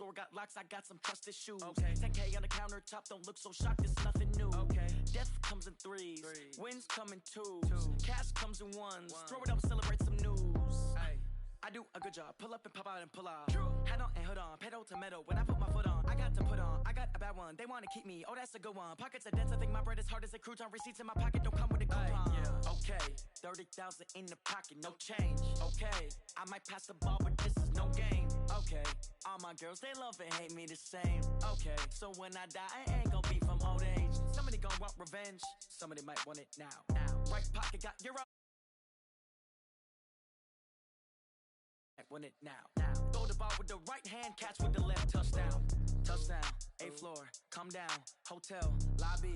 store got locks, I got some trusted shoes. Okay. 10K on the countertop, don't look so shocked, it's nothing new. Okay. Death comes in threes, wins come in twos, cash comes in ones. Throw it up, celebrate some news. Ay. I do a good job, pull up and pop out and pull out. Head on and hood on, pedal to metal. When I put my foot on, I got to put on. I got a bad one, they wanna keep me, oh that's a good one. Pockets are dense, I think my bread is hard as a crouton. Receipts in my pocket don't come with a coupon. Yeah. Okay, 30,000 in the pocket, no change. Okay, I might pass the ball, but this is no game. Okay, all my girls, they love and hate me the same. Okay, so when I die, I ain't gon' be from old age. Somebody gon' want revenge, somebody might want it now. Right pocket got your win it now. Throw the ball with the right hand, catch with the left, touchdown. Touchdown, 8th floor, come down, hotel, lobby.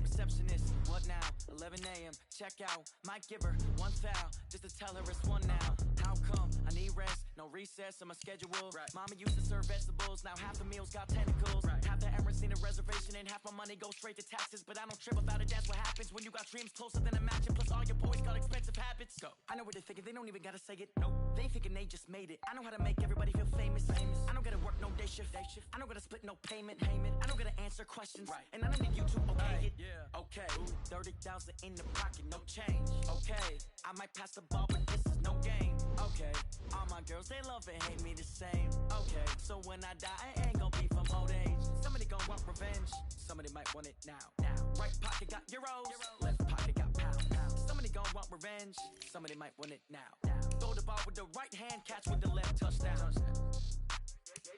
Receptionist, what now? 11 a.m., check out, might give her one foul, just to tell her it's one now. How come? I need rest, no recess in my schedule. Right. Mama used to serve vegetables, now half the meals got tentacles. Right. Half the Emirates need a reservation and half my money goes straight to taxes. But I don't trip about it, that's what happens when you got dreams closer than a match. And plus all your boys got expensive habits. Go. I know what they're thinking, they don't even gotta say it. Nope. They thinking they just made it. I know how to make everybody feel famous. I don't gotta work no day shift. I don't gotta split no payment. I don't gotta answer questions. Right. And I don't need you to okay it. Yeah. Okay. 30,000 in the pocket, no change. Okay. I might pass the ball, but this is no game. Okay. All my girls, they love and hate me the same. Okay. So when I die, I ain't gon' be from old age. Somebody gon' want revenge. Somebody might want it now. Right pocket got euros. Left pocket got pounds. Somebody gon' want revenge. Somebody might want it now. Throw the ball with the right hand, catch with the left, touchdown.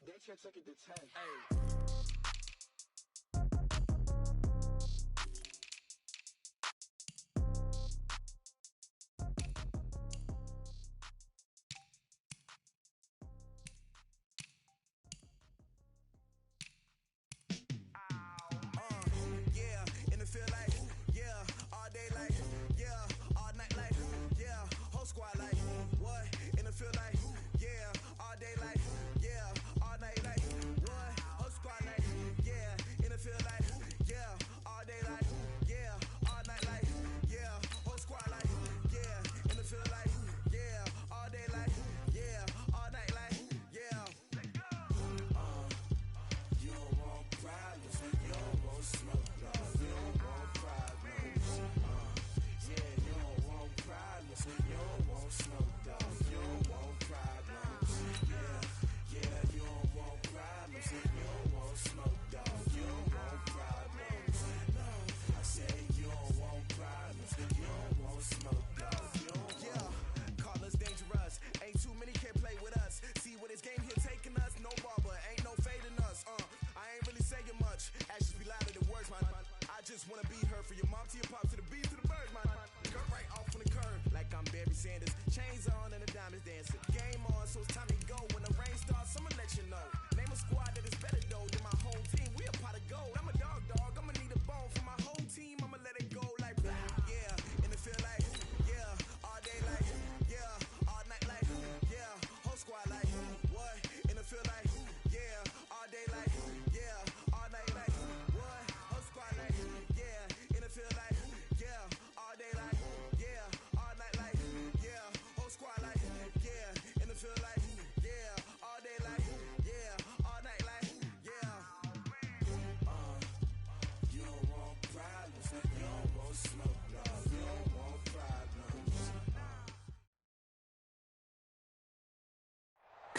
They can't take it to 10. Hey.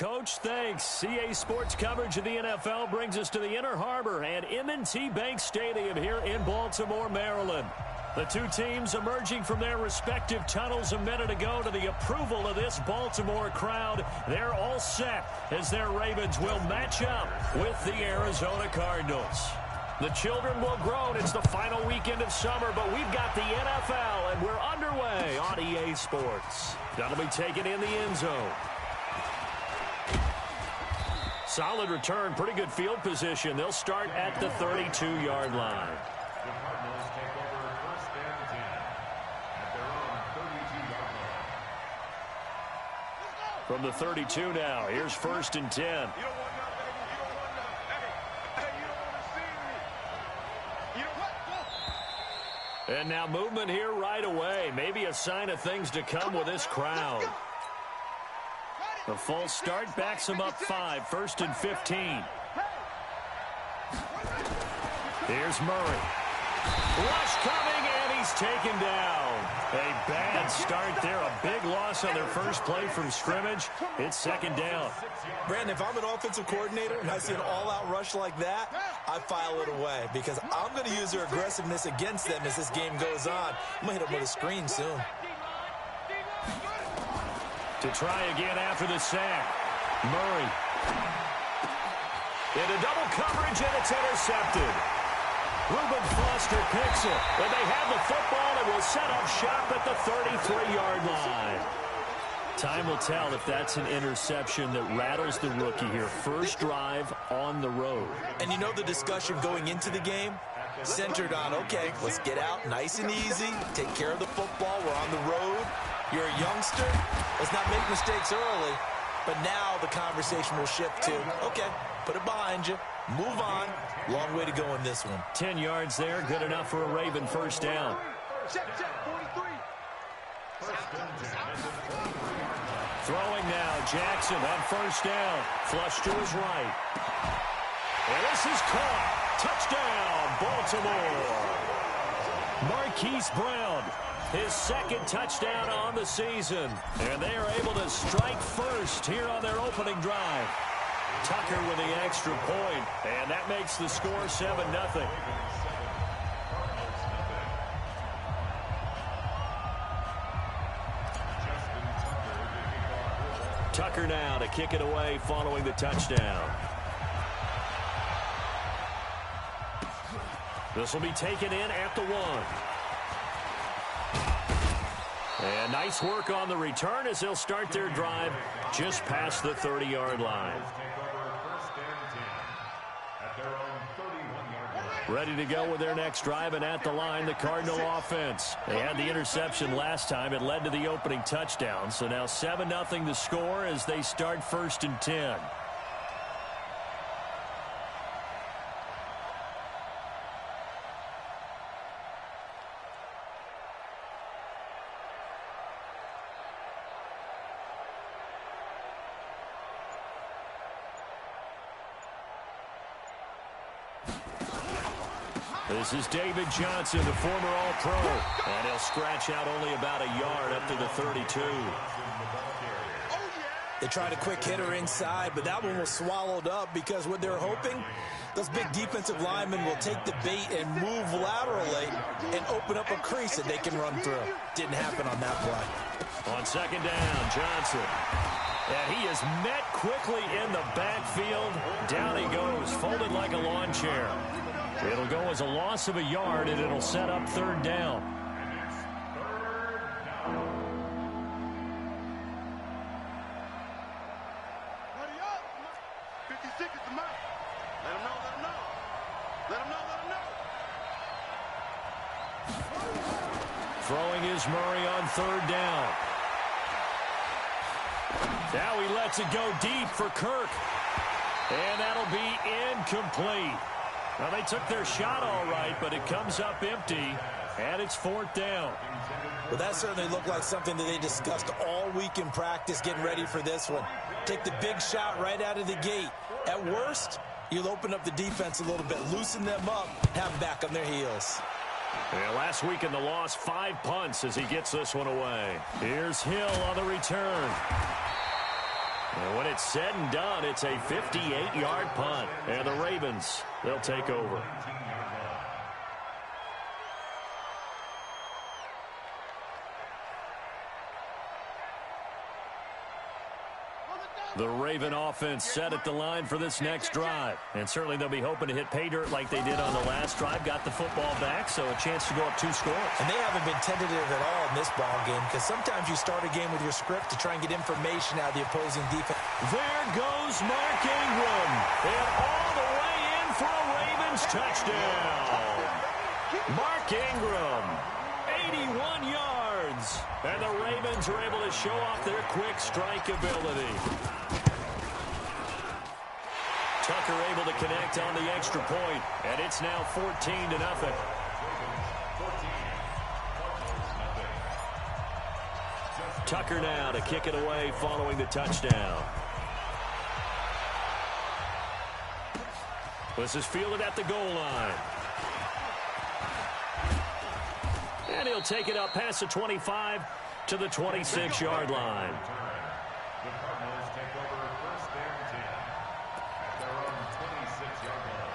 Coach, thanks. CA Sports coverage of the NFL brings us to the Inner Harbor and M&T Bank Stadium here in Baltimore, Maryland. The two teams emerging from their respective tunnels a minute ago to the approval of this Baltimore crowd. They're all set as their Ravens will match up with the Arizona Cardinals. The children will grow, and it's the final weekend of summer, but we've got the NFL, and we're underway on EA Sports. That'll be taken in the end zone. Solid return, pretty good field position. They'll start at the 32-yard line. The Cardinals take over first and 10 at their own 32-yard line. From the 32 now, here's first and 10. You don't want nothing. You don't want nothing. Hey, you don't want to see me. You know what? And now movement here right away. Maybe a sign of things to come with this crowd. Ready? The false start backs him up 5, 1st and 15. Here's Murray. Rush coming, and he's taken down. A bad start there. A big loss on their first play from scrimmage. It's 2nd down. Brandon, if I'm an offensive coordinator and I see an all-out rush like that, I file it away because I'm going to use their aggressiveness against them as this game goes on. I'm going to hit them with a screen soon. To try again after the sack. Murray. Into double coverage, and it's intercepted. Reuben Foster picks it. And they have the football and will set up shop at the 33-yard line. Time will tell if that's an interception that rattles the rookie here. First drive on the road. And you know the discussion going into the game? Centered on, okay, let's get out nice and easy, take care of the football, we're on the road. You're a youngster, let's not make mistakes early. But now the conversation will shift to, okay, put it behind you, move on. Long way to go in this one. 10 yards there, good enough for a Raven first down. Check, 43. Throwing now, Jackson on first down. Flush to his right. And this is caught. Touchdown, Baltimore. Marquise Brown, his 2nd touchdown on the season. And they are able to strike first here on their opening drive. Tucker with the extra point, and that makes the score 7-0. Tucker now to kick it away following the touchdown. This will be taken in at the 1. And nice work on the return as they'll start their drive just past the 30-yard line. Ready to go with their next drive, and at the line, the Cardinal offense. They had the interception last time. It led to the opening touchdown. So now 7-0 the score as they start 1st and 10. This is David Johnson, the former All-Pro. And he'll scratch out only about a yard up to the 32. They tried a quick hitter inside, but that one was swallowed up because what they're hoping, those big defensive linemen will take the bait and move laterally and open up a crease that they can run through. Didn't happen on that play. On 2nd down, Johnson. And he is met quickly in the backfield. Down he goes, folded like a lawn chair. It'll go as a loss of a yard, and it'll set up 3rd down. Hurry up. 56 is the mark. Let him know, let him know. Let him know, let him know. Throwing is Murray on 3rd down. Now he lets it go deep for Kirk. And that'll be incomplete. Well, they took their shot all right, but it comes up empty, and it's 4th down. Well, that certainly looked like something that they discussed all week in practice getting ready for this one. Take the big shot right out of the gate. At worst, you'll open up the defense a little bit, loosen them up, have them back on their heels. Yeah, last week in the loss, 5 punts as he gets this one away. Here's Hill on the return. And when it's said and done, it's a 58-yard punt. And the Ravens, they'll take over. The Raven offense set at the line for this next drive. And certainly they'll be hoping to hit pay dirt like they did on the last drive. Got the football back, so a chance to go up 2 scores. And they haven't been tentative at all in this ball game because sometimes you start a game with your script to try and get information out of the opposing defense. There goes Mark Ingram. And all the way in for a Ravens touchdown. Mark Ingram, 81 yards. And the Ravens are able to show off their quick strike ability. Tucker able to connect on the extra point, and it's now 14-0. Tucker now to kick it away following the touchdown. This is fielded at the goal line. And he'll take it up past the 25 to the 26-yard line. The Cardinals take over first and 10 at their own 26-yard line.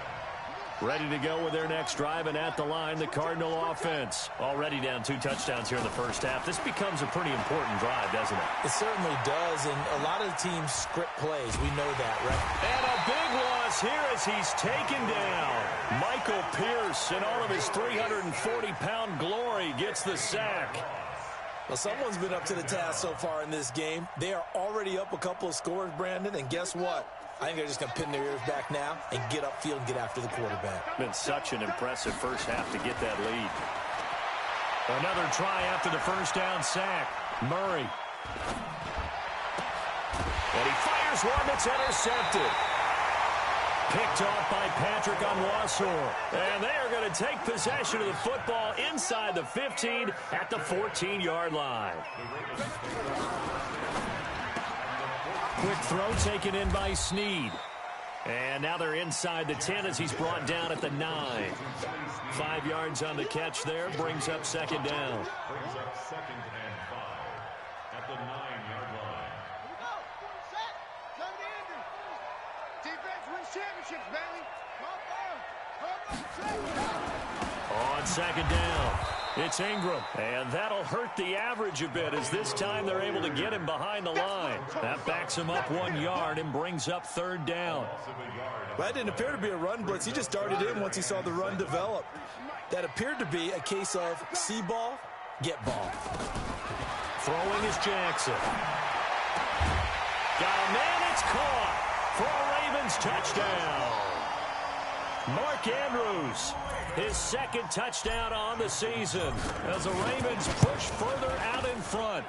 Ready to go with their next drive, and at the line, the Cardinal offense. Already down 2 touchdowns here in the first half. This becomes a pretty important drive, doesn't it? It certainly does, and a lot of the teams script plays. We know that, right? And a big loss here as he's taken down. Michael Pierce, in all of his 340-pound glory, gets the sack. Well, someone's been up to the task so far in this game. They are already up a couple of scores, Brandon, and guess what? I think they're just going to pin their ears back now and get upfield and get after the quarterback. Been such an impressive first half to get that lead. Another try after the first down sack. Murray. And he fires one that's intercepted. Picked off by Patrick Onwuasor. And they are going to take possession of the football inside the 15 at the 14-yard line. Quick throw taken in by Snead. And now they're inside the 10 as he's brought down at the 9. 5 yards on the catch there. Brings up second down. Brings up second and 5 at the 9-yard line. Defense wins championships, baby. On second down, it's Ingram. And that'll hurt the average a bit as this time they're able to get him behind the line. That backs him up 1 yard and brings up third down. That didn't appear to be a run blitz. He just darted in once he saw the run develop. That appeared to be a case of see ball, get ball. Throwing is Jackson. Got a man, it's caught for a Ravens touchdown. Mark Andrews, his second touchdown on the season as the Ravens push further out in front.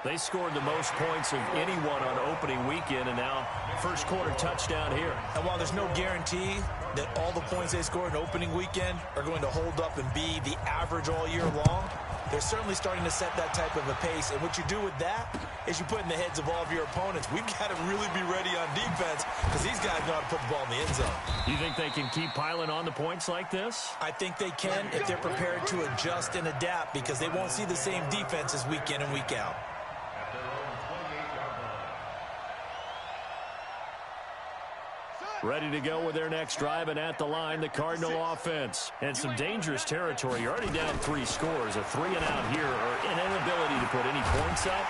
They scored the most points of anyone on opening weekend, and now first quarter touchdown here. And while there's no guarantee that all the points they score in opening weekend are going to hold up and be the average all year long, they're certainly starting to set that type of a pace. And what you do with that is you put in the heads of all of your opponents, we've got to really be ready on defense because these guys know how to put the ball in the end zone. You think they can keep piling on the points like this? I think they can if they're prepared to adjust and adapt because they won't see the same defenses week in and week out. At their own 28-yard line. Ready to go with their next drive, and at the line, the Cardinal offense. And some dangerous territory. You're already down 3 scores. A 3-and-out here, or an inability to put any points up.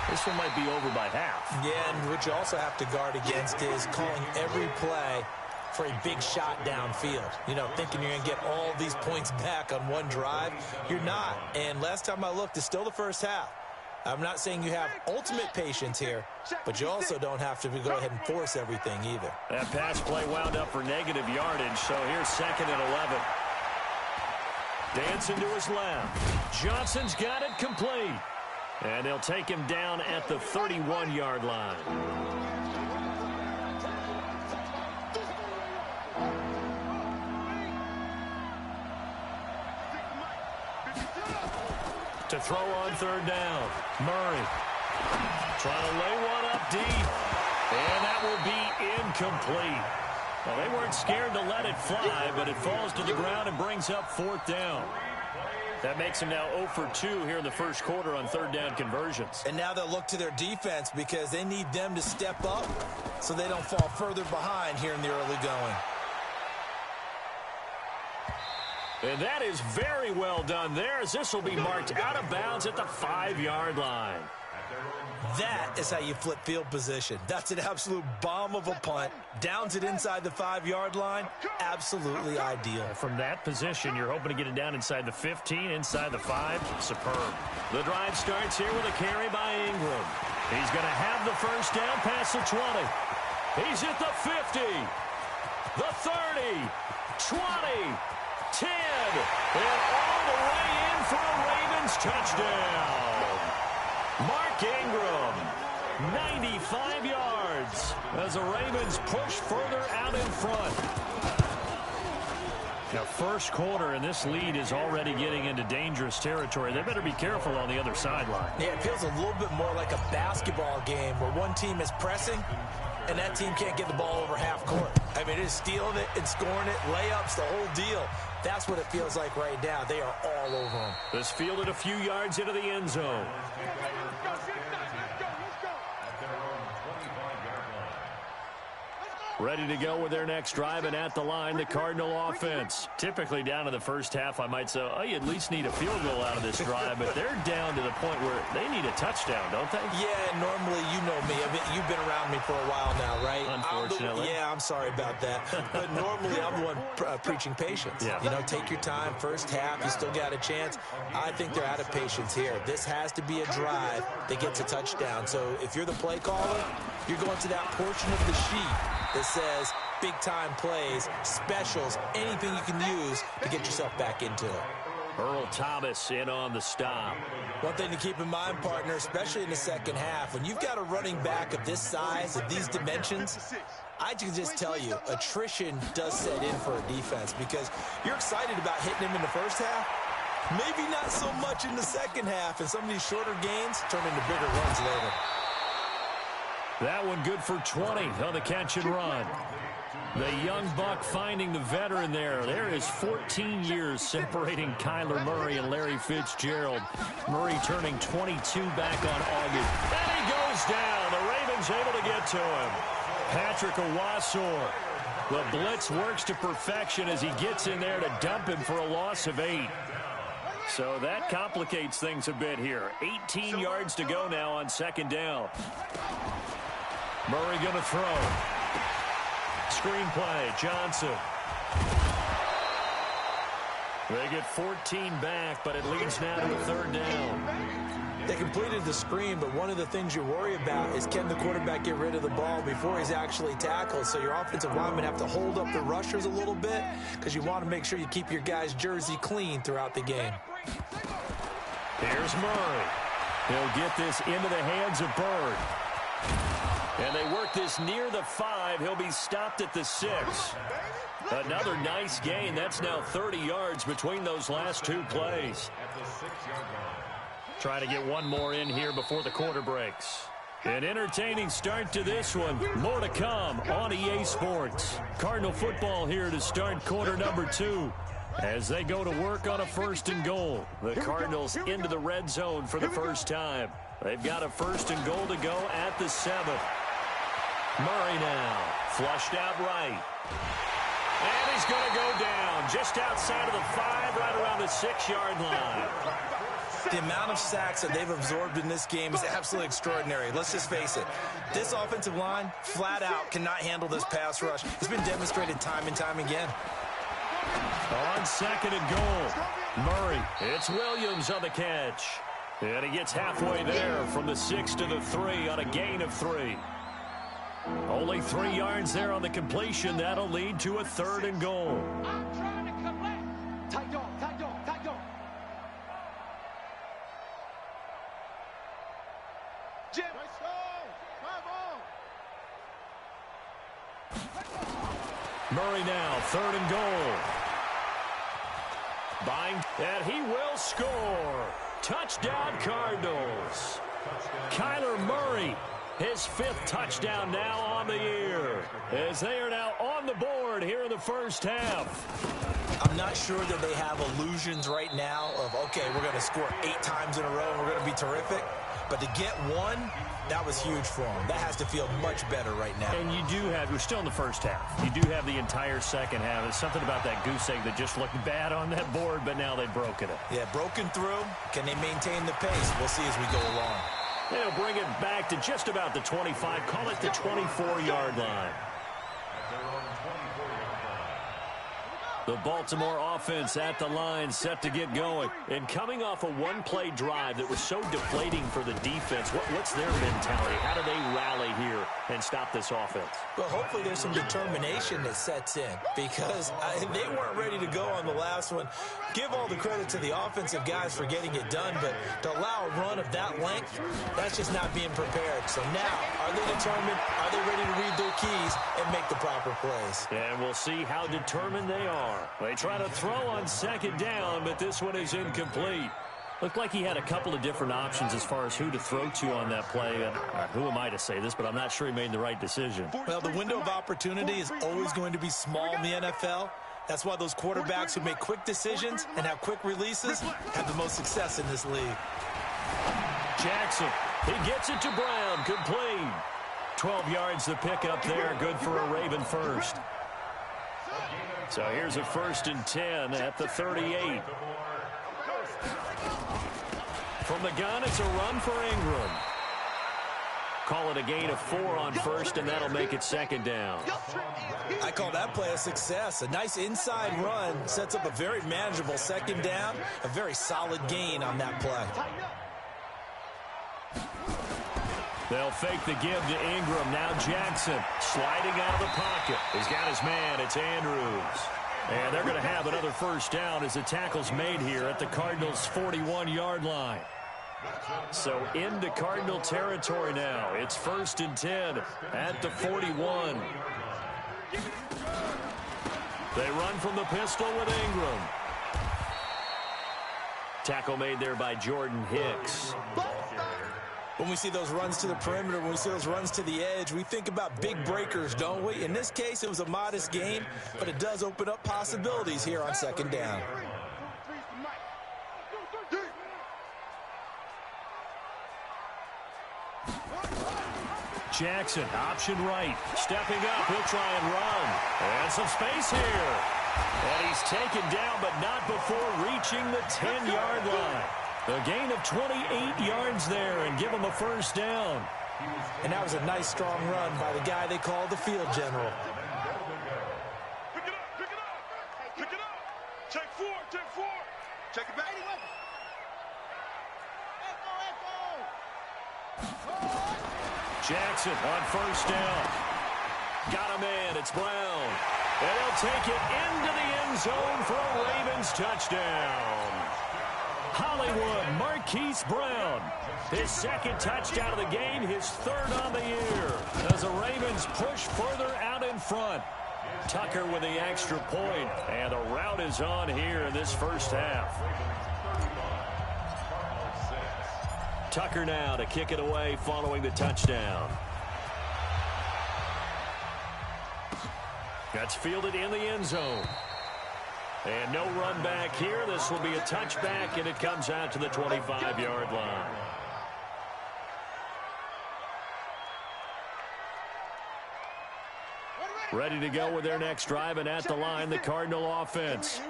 This one might be over by half. Yeah, and what you also have to guard against is calling every play for a big shot downfield. You know, thinking you're going to get all these points back on one drive. You're not. And last time I looked, it's still the first half. I'm not saying you have ultimate patience here, but you also don't have to go ahead and force everything either. That pass play wound up for negative yardage, so here's second and 11. Dancing to his left. Johnson's got it complete. And they'll take him down at the 31-yard line. To throw on third down. Murray trying to lay one up deep. And that will be incomplete. Well, they weren't scared to let it fly, but it falls to the ground and brings up fourth down. That makes them now 0 for 2 here in the first quarter on third down conversions. And now they'll look to their defense because they need them to step up so they don't fall further behind here in the early going. And that is very well done there, as this will be marked out of bounds at the 5-yard line. That is how you flip field position. That's an absolute bomb of a punt. Downs it inside the 5-yard line. Absolutely ideal. From that position, you're hoping to get it down inside the 15, inside the 5. Superb. The drive starts here with a carry by Ingram. He's going to have the first down past the 20. He's at the 50, the 30, 20, 10, and all the way in for a Ravens touchdown. Mark Ingram, 95 yards as the Ravens push further out in front. Now, first quarter, and this lead is already getting into dangerous territory. They better be careful on the other sideline. Yeah, it feels a little bit more like a basketball game where one team is pressing and that team can't get the ball over half court. I mean, it is stealing it and scoring it, layups, the whole deal. That's what it feels like right now. They are all over them. This fielded a few yards into the end zone. Ready to go with their next drive, and at the line, the Cardinal offense. Typically down in the first half, I might say, oh, you at least need a field goal out of this drive, but they're down to the point where they need a touchdown, don't they? Yeah, normally, you know me. I mean, you've been around me for a while now, right? Unfortunately. I'm sorry about that. But normally, I'm the one preaching patience. Yeah. You know, take your time. First half, you still got a chance. I think they're out of patience here. This has to be a drive that gets a touchdown. So if you're the play caller, you're going to that portion of the sheet that says big-time plays, specials, anything you can use to get yourself back into it. Earl Thomas in on the stop. One thing to keep in mind, partner, especially in the second half, when you've got a running back of this size, of these dimensions, I can just tell you, attrition does set in for a defense because you're excited about hitting him in the first half, maybe not so much in the second half, and some of these shorter gains turn into bigger runs later. That one good for 20 on the catch and run. The young buck finding the veteran there. There is 14 years separating Kyler Murray and Larry Fitzgerald. Murray turning 22 back on August. And he goes down. The Ravens able to get to him. Patrick Owasor. The blitz works to perfection as he gets in there to dump him for a loss of 8. So that complicates things a bit here. 18 yards to go now on second down. Murray going to throw. Screenplay, Johnson. They get 14 back, but it leads now to a third down. They completed the screen, but one of the things you worry about is can the quarterback get rid of the ball before he's actually tackled? So your offensive linemen have to hold up the rushers a little bit because you want to make sure you keep your guy's jersey clean throughout the game. Here's Murray. He'll get this into the hands of Bird. And they work this near the 5. He'll be stopped at the 6. Another nice gain. That's now 30 yards between those last two plays. Trying to get one more in here before the quarter breaks. An entertaining start to this one. More to come on EA Sports. Cardinal football here to start quarter number 2. As they go to work on a 1st and goal. The Cardinals into the red zone for the first time. They've got a 1st and goal to go at the 7th. Murray now, flushed out right. And he's going to go down just outside of the 5, right around the 6-yard line. The amount of sacks that they've absorbed in this game is absolutely extraordinary. Let's just face it. This offensive line, flat out, cannot handle this pass rush. It's been demonstrated time and time again. On 2nd and goal, Murray. It's Williams on the catch. And he gets halfway there from the 6 to the 3 on a gain of 3. Only 3 yards there on the completion. That'll lead to a 3rd and goal. I'm trying to collect. Tight dog, tight dog, tight dog. Jim. Let's go. Murray now, 3rd and goal. Bind, and he will score. Touchdown, Cardinals. Kyler Murray, his 5th touchdown now on the year, as they are now on the board here in the first half. I'm not sure that they have illusions right now of, okay, we're going to score 8 times in a row and we're going to be terrific. But to get one, that was huge for them. That has to feel much better right now. And you do have, you're still in the first half. You do have the entire second half. There's something about that goose egg that just looked bad on that board, but now they've broken it. Yeah, broken through. Can they maintain the pace? We'll see as we go along. They'll bring it back to just about the 25, call it the 24-yard line. The Baltimore offense at the line, set to get going. And coming off a one-play drive that was so deflating for the defense, what's their mentality? How do they rally here and stop this offense? Well, hopefully there's some determination that sets in because they weren't ready to go on the last one. Give all the credit to the offensive guys for getting it done, but to allow a run of that length, that's just not being prepared. So now, are they determined? Are they ready to read their keys and make the proper plays? And we'll see how determined they are. They try to throw on second down, but this one is incomplete. Looked like he had a couple of different options as far as who to throw to on that play. Who am I to say this, but I'm not sure he made the right decision. Well, the window of opportunity is always going to be small in the NFL. That's why those quarterbacks who make quick decisions and have quick releases have the most success in this league. Jackson, he gets it to Brown, complete. 12 yards to pick up there, good for a Raven first. So here's a 1st and 10 at the 38. From the gun, it's a run for Ingram. Call it a gain of 4 on first, and that'll make it second down. I call that play a success. A nice inside run sets up a very manageable second down, a very solid gain on that play. They'll fake the give to Ingram. Now Jackson sliding out of the pocket. He's got his man. It's Andrews. And they're going to have another first down as the tackle's made here at the Cardinals' 41-yard line. So into Cardinal territory now. It's 1st and 10 at the 41. They run from the pistol with Ingram. Tackle made there by Jordan Hicks. When we see those runs to the perimeter, when we see those runs to the edge, we think about big breakers, don't we? In this case, it was a modest gain, but it does open up possibilities here on second down. Jackson, option right. Stepping up, he'll try and run. And some space here. And he's taken down, but not before reaching the 10-yard line. A gain of 28 yards there and give him a first down. And that was a nice, strong run by the guy they call the field general. Pick it up, pick it up, pick it up. Take 4, take 4. Check it back. Jackson on first down. Got him in. It's Brown. And he'll take it into the end zone for a Ravens touchdown. Hollywood Marquise Brown. His second touchdown of the game, his 3rd on the year. As the Ravens push further out in front. Tucker with the extra point. And the route is on here in this first half. Tucker now to kick it away following the touchdown. That's fielded in the end zone. And no run back here. This will be a touchback, and it comes out to the 25-yard line. Ready to go with their next drive, and at the line, the Cardinal offense.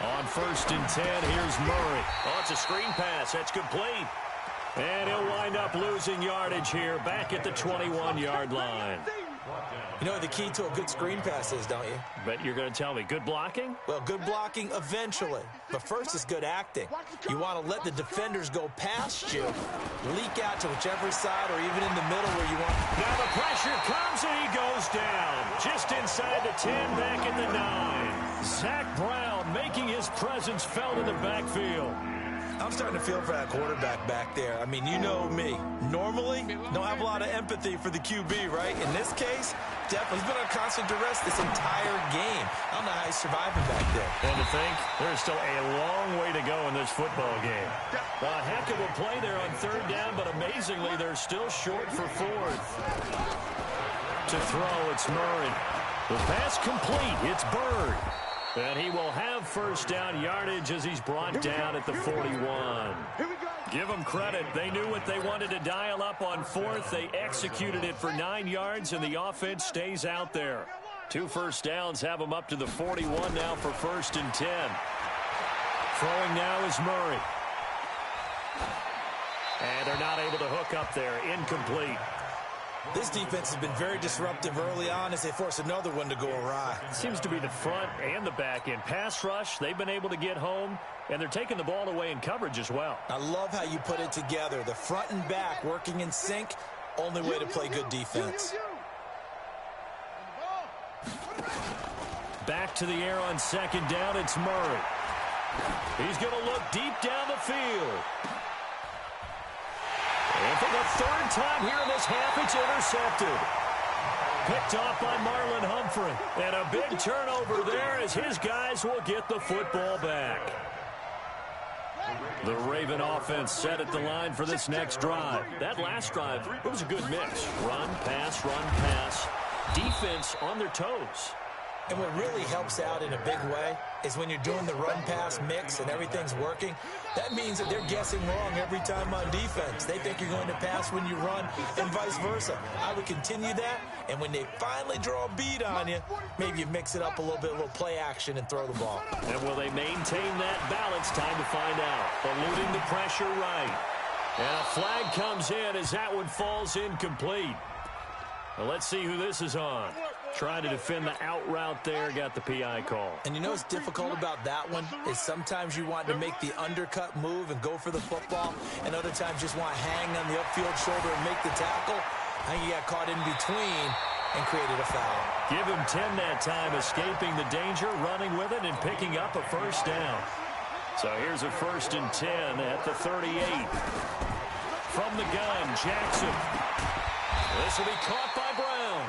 On 1st and 10, here's Murray. Oh, it's a screen pass. That's complete. And he'll wind up losing yardage here back at the 21-yard line. You know what the key to a good screen pass is, don't you? But you're going to tell me, good blocking? Well, good blocking eventually. But first is good acting. You want to let the defenders go past you, leak out to whichever side or even in the middle where you want. Now the pressure comes and he goes down. Just inside the 10, back at the 9. Zach Brown making his presence felt in the backfield. I'm starting to feel for that quarterback back there. I mean, you know me. Normally, don't have a lot of empathy for the QB, right? In this case, definitely he's been on constant duress this entire game. I don't know how he's surviving back there. And to think, there's still a long way to go in this football game. A heck of a play there on 3rd down, but amazingly, they're still short for 4th. To throw, it's Murray. The pass complete. It's Bird. And he will have first down yardage as he's brought down at the 41. Give them credit. They knew what they wanted to dial up on 4th. They executed it for 9 yards, and the offense stays out there. 2 first downs have them up to the 41 now for 1st and 10. Throwing now is Murray. And they're not able to hook up there. Incomplete. This defense has been very disruptive early on as they force another one to go awry. Seems to be the front and the back end. Pass rush, they've been able to get home, and they're taking the ball away in coverage as well. I love how you put it together. The front and back working in sync, only way to play good defense. Back to the air on 2nd down, it's Murray. He's going to look deep down the field. And for the 3rd time here in this half, it's intercepted. Picked off by Marlon Humphrey. And a big turnover there as his guys will get the football back. The Raven offense set at the line for this next drive. That last drive, it was a good mix. Run, pass, defense on their toes. And what really helps out in a big way is when you're doing the run-pass mix and everything's working, that means that they're guessing wrong every time on defense. They think you're going to pass when you run and vice versa. I would continue that, and when they finally draw a beat on you, maybe you mix it up a little play action and throw the ball. And will they maintain that balance? Time to find out. Eluding the pressure right. And a flag comes in as that one falls incomplete. Well, let's see who this is on. Trying to defend the out route there, got the PI call. And you know what's difficult about that one is sometimes you want to make the undercut move and go for the football, and other times just want to hang on the upfield shoulder and make the tackle. I think he got caught in between and created a foul. Give him 10 that time, escaping the danger, running with it, and picking up a first down. So here's a 1st and 10 at the 38. From the gun, Jackson. This will be caught by Brown.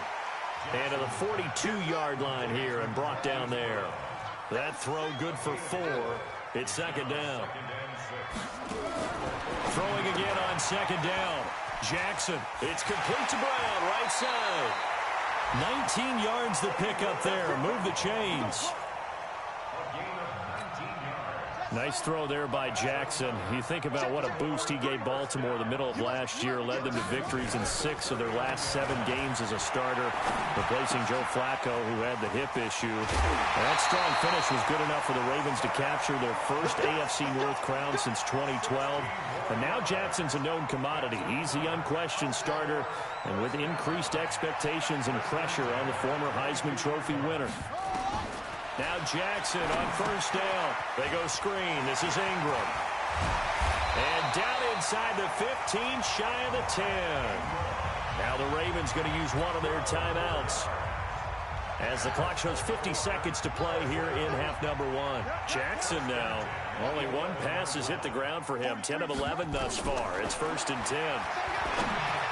And to the 42-yard line here and brought down there. That throw good for 4. It's 2nd down. Throwing again on 2nd down. Jackson. It's complete to Brown, right side. 19 yards the pickup there. Move the chains. Nice throw there by Jackson. You think about what a boost he gave Baltimore the middle of last year, led them to victories in 6 of their last 7 games as a starter, replacing Joe Flacco, who had the hip issue. And that strong finish was good enough for the Ravens to capture their first AFC North crown since 2012. And now Jackson's a known commodity. He's the unquestioned starter, and with increased expectations and pressure on the former Heisman Trophy winner. Now Jackson on 1st down. They go screen. This is Ingram. And down inside the 15, shy of the 10. Now the Ravens going to use one of their timeouts, as the clock shows 50 seconds to play here in half number 1. Jackson now. Only one pass has hit the ground for him. 10 of 11 thus far. It's 1st and 10.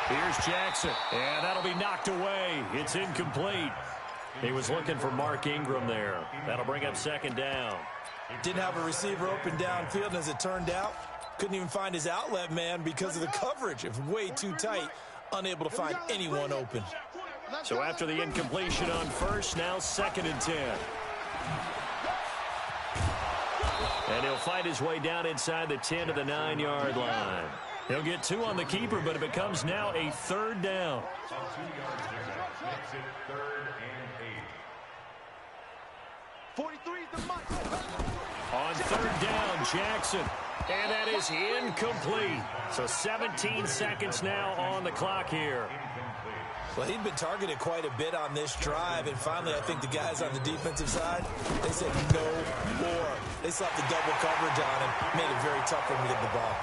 Here's Jackson. And that'll be knocked away. It's incomplete. He was looking for Mark Ingram there. That'll bring up 2nd down. Didn't have a receiver open downfield, and as it turned out, couldn't even find his outlet man because of the coverage. It was way too tight, unable to find anyone open. So after the incompletion on 1st, now 2nd and 10. And he'll find his way down inside the 10 to the 9-yard line. He'll get 2 on the keeper, but it becomes now a 3rd down. On 3rd down, Jackson. And that is incomplete. So 17 seconds now on the clock here. Well, he'd been targeted quite a bit on this drive, and finally I think the guys on the defensive side, they said no more. They slapped the double coverage on him, made it very tough for him to get the ball.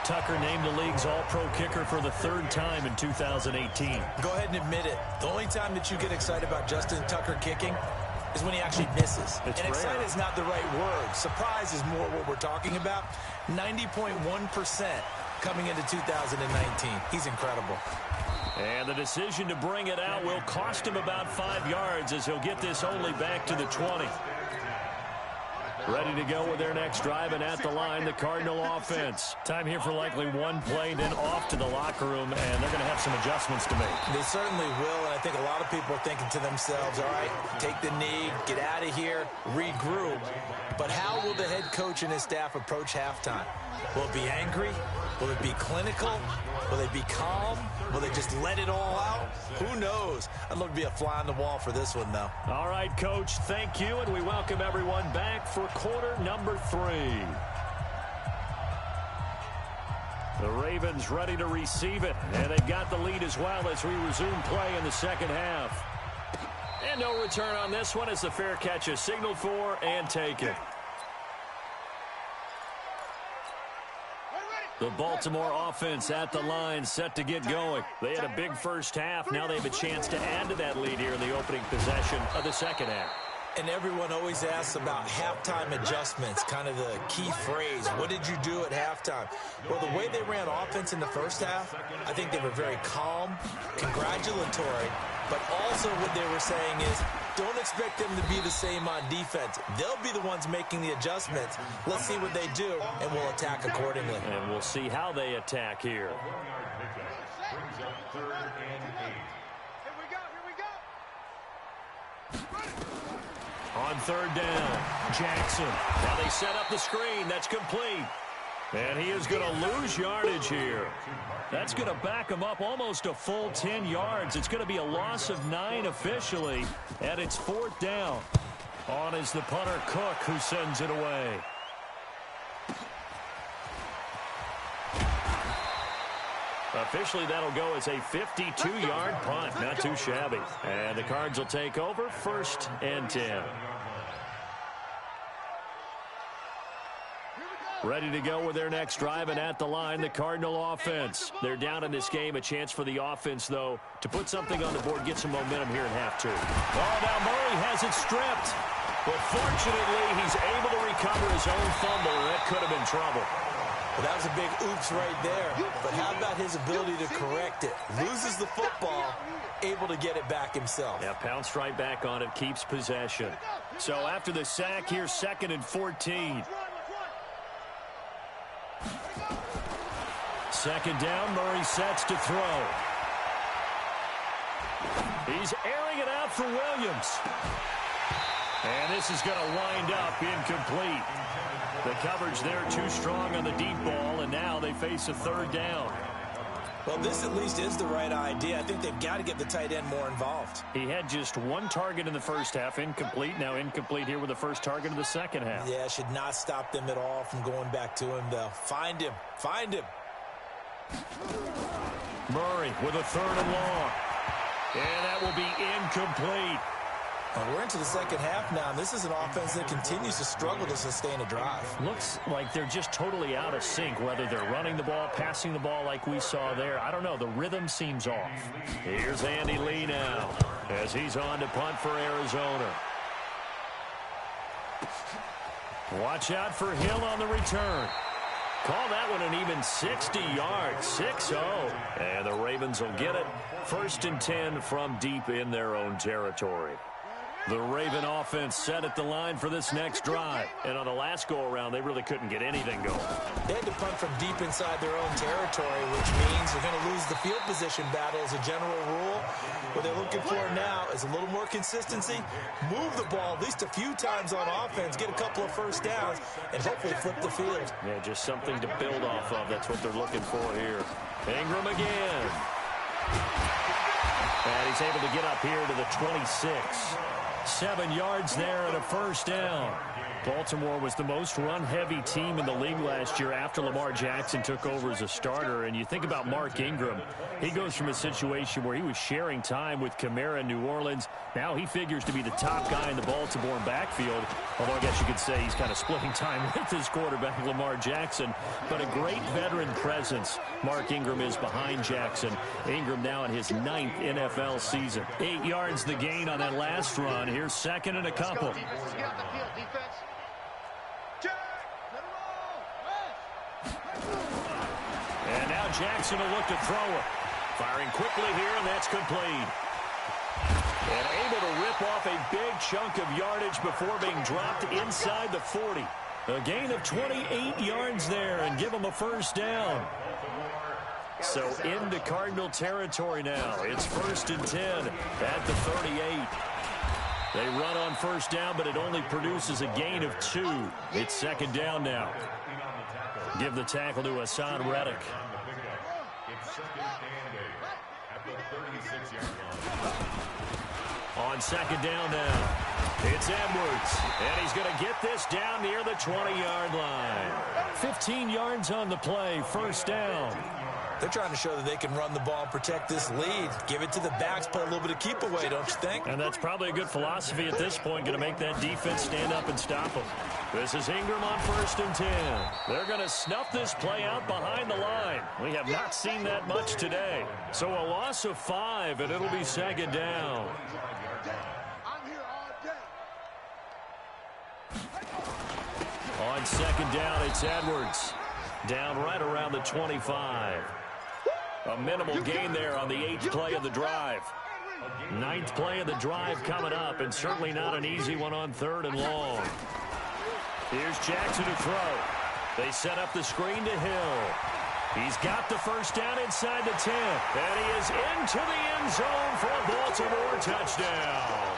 Tucker named the league's all-pro kicker for the 3rd time in 2018. Go ahead and admit it. The only time that you get excited about Justin Tucker kicking is when he actually misses. It's and excited rare. is not the right word. Surprise is more what we're talking about. 90.1% coming into 2019. He's incredible. And the decision to bring it out will cost him about 5 yards, as he'll get this only back to the 20. Ready to go with their next drive, and at the line, the Cardinal offense. Time here for likely one play, then off to the locker room, and they're going to have some adjustments to make. They certainly will, and I think a lot of people are thinking to themselves, all right, take the knee, get out of here, regroup. But how will the head coach and his staff approach halftime? Will it be angry? Will it be clinical? Will they be calm? Will they just let it all out? Who knows? I'd love to be a fly on the wall for this one, though. All right, Coach, thank you, and we welcome everyone back for quarter number 3. The Ravens ready to receive it, and they've got the lead as well as we resume play in the 2nd half. And no return on this one as the fair catch is signaled for and taken. The Baltimore offense at the line, set to get going. They had a big first half. Now they have a chance to add to that lead here in the opening possession of the 2nd half. And everyone always asks about halftime adjustments, kind of the key phrase. What did you do at halftime? Well, the way they ran offense in the first half, I think they were very calm, congratulatory, But also what they were saying is, don't expect them to be the same on defense. They'll be the ones making the adjustments. Let's see what they do, and we'll attack accordingly. And we'll see how they attack here. Brings up 3rd and 8. On 3rd down, Jackson. Now they set up the screen. That's complete. And he is going to lose yardage here. That's going to back him up almost a full 10 yards. It's going to be a loss of 9 officially, and it's 4th down. On is the punter, Cook, who sends it away. Officially, that'll go as a 52-yard punt. Not too shabby. And the Cards will take over 1st and 10. Ready to go with their next drive, and at the line, the Cardinal offense. They're down in this game. A chance for the offense, though, to put something on the board, get some momentum here in half 2. Oh, now Murray has it stripped. But fortunately, he's able to recover his own fumble, and that could have been trouble. Well, that was a big oops right there. But how about his ability to correct it? Loses the football, able to get it back himself. Yeah, pounced right back on it, keeps possession. So after the sack, here's 2nd and 14. 2nd down, Murray sets to throw. He's airing it out for Williams. And this is going to wind up incomplete. The coverage there too strong on the deep ball, and now they face a 3rd down. Well, this at least is the right idea. I think they've got to get the tight end more involved. He had just 1 target in the first half, incomplete. Now incomplete here with the first target of the second half. Yeah, should not stop them at all from going back to him, though. Find him. Find him. Murray with a 3rd and long. And that will be incomplete. Well, we're into the second half now, and this is an offense that continues to struggle to sustain a drive. Looks like they're just totally out of sync, whether they're running the ball, passing the ball like we saw there. I don't know. The rhythm seems off. Here's Andy Lee now as he's on to punt for Arizona. Watch out for Hill on the return. Call that one an even 60 yards, 6-0. And the Ravens will get it. 1st and 10 from deep in their own territory. The Raven offense set at the line for this next drive. And on the last go-around, they really couldn't get anything going. They had to punt from deep inside their own territory, which means they're going to lose the field position battle as a general rule. What they're looking for now is a little more consistency, move the ball at least a few times on offense, get a couple of first downs, and hopefully flip the field. Yeah, just something to build off of. That's what they're looking for here. Ingram again. And he's able to get up here to the 26. 7 yards there and a 1st down. Baltimore was the most run-heavy team in the league last year after Lamar Jackson took over as a starter. And you think about Mark Ingram. He goes from a situation where he was sharing time with Kamara in New Orleans. Now he figures to be the top guy in the Baltimore backfield. Although I guess you could say he's kind of splitting time with his quarterback, Lamar Jackson. But a great veteran presence. Mark Ingram is behind Jackson. Ingram now in his 9th NFL season. 8 yards the gain on that last run. Here's 2nd and a couple. And now Jackson will look to throw it. Firing quickly here, and that's complete. And able to rip off a big chunk of yardage before being dropped inside the 40. A gain of 28 yards there and give him a 1st down. So into Cardinal territory now. It's 1st and 10 at the 38. They run on 1st down, but it only produces a gain of 2. It's 2nd down now. Give the tackle to Hassan Reddick. It's 2nd and 8 at the 36-yard line. On 2nd down now, it's Edwards. And he's going to get this down near the 20-yard line. 15 yards on the play, 1st down. They're trying to show that they can run the ball and protect this lead. Give it to the backs, play a little bit of keep away, don't you think? And that's probably a good philosophy at this point, going to make that defense stand up and stop them. This is Ingram on 1st and 10. They're going to snuff this play out behind the line. We have not seen that much today. So a loss of 5, and it'll be 2nd down. On 2nd down, it's Edwards. Down right around the 25. A minimal gain there on the 8th play of the drive. Ninth play of the drive coming up, and certainly not an easy one on 3rd and long. Here's Jackson to throw. They set up the screen to Hill. He's got the first down inside the 10, and he is into the end zone for a Baltimore touchdown.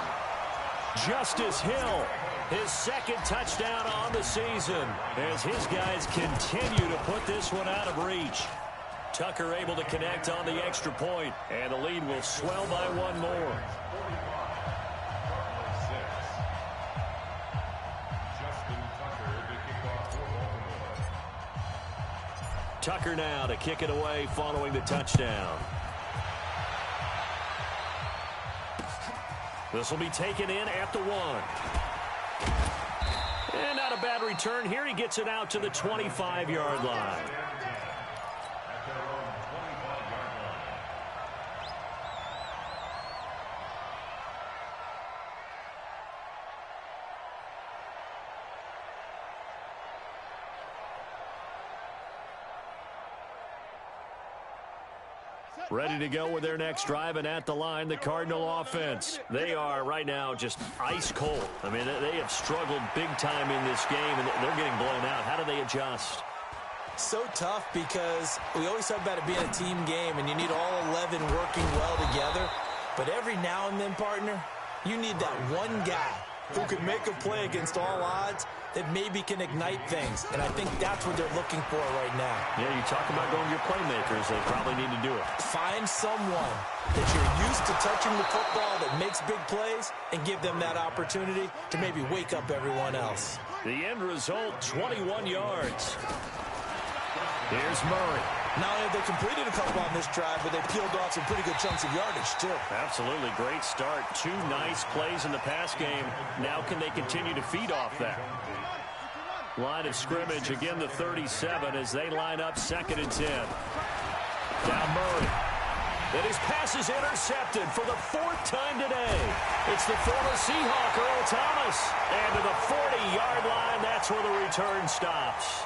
Justice Hill, his 2nd touchdown on the season, as his guys continue to put this one out of reach. Tucker able to connect on the extra point, and the lead will swell by 1 more. Tucker now to kick it away following the touchdown. This will be taken in at the 1. And not a bad return here. He gets it out to the 25-yard line. Ready to go with their next drive, and at the line, the Cardinal offense. They are right now just ice cold. I mean, they have struggled big time in this game, and they're getting blown out. How do they adjust? So tough because we always talk about it being a team game, and you need all 11 working well together. But every now and then, partner, you need that one guy who can make a play against all odds that maybe can ignite things. And I think that's what they're looking for right now. Yeah, you talk about going to your playmakers. They probably need to do it. Find someone that you're used to touching the football that makes big plays and give them that opportunity to maybe wake up everyone else. The end result, 21 yards. Here's Murray. Not only have they completed a couple on this drive, but they peeled off some pretty good chunks of yardage, too. Absolutely. Great start. 2 nice plays in the pass game. Now can they continue to feed off that? Line of scrimmage, again the 37 as they line up 2nd and 10. Down Murray. And his pass is intercepted for the 4th time today. It's the former Seahawk, Earl Thomas. And to the 40-yard line, that's where the return stops.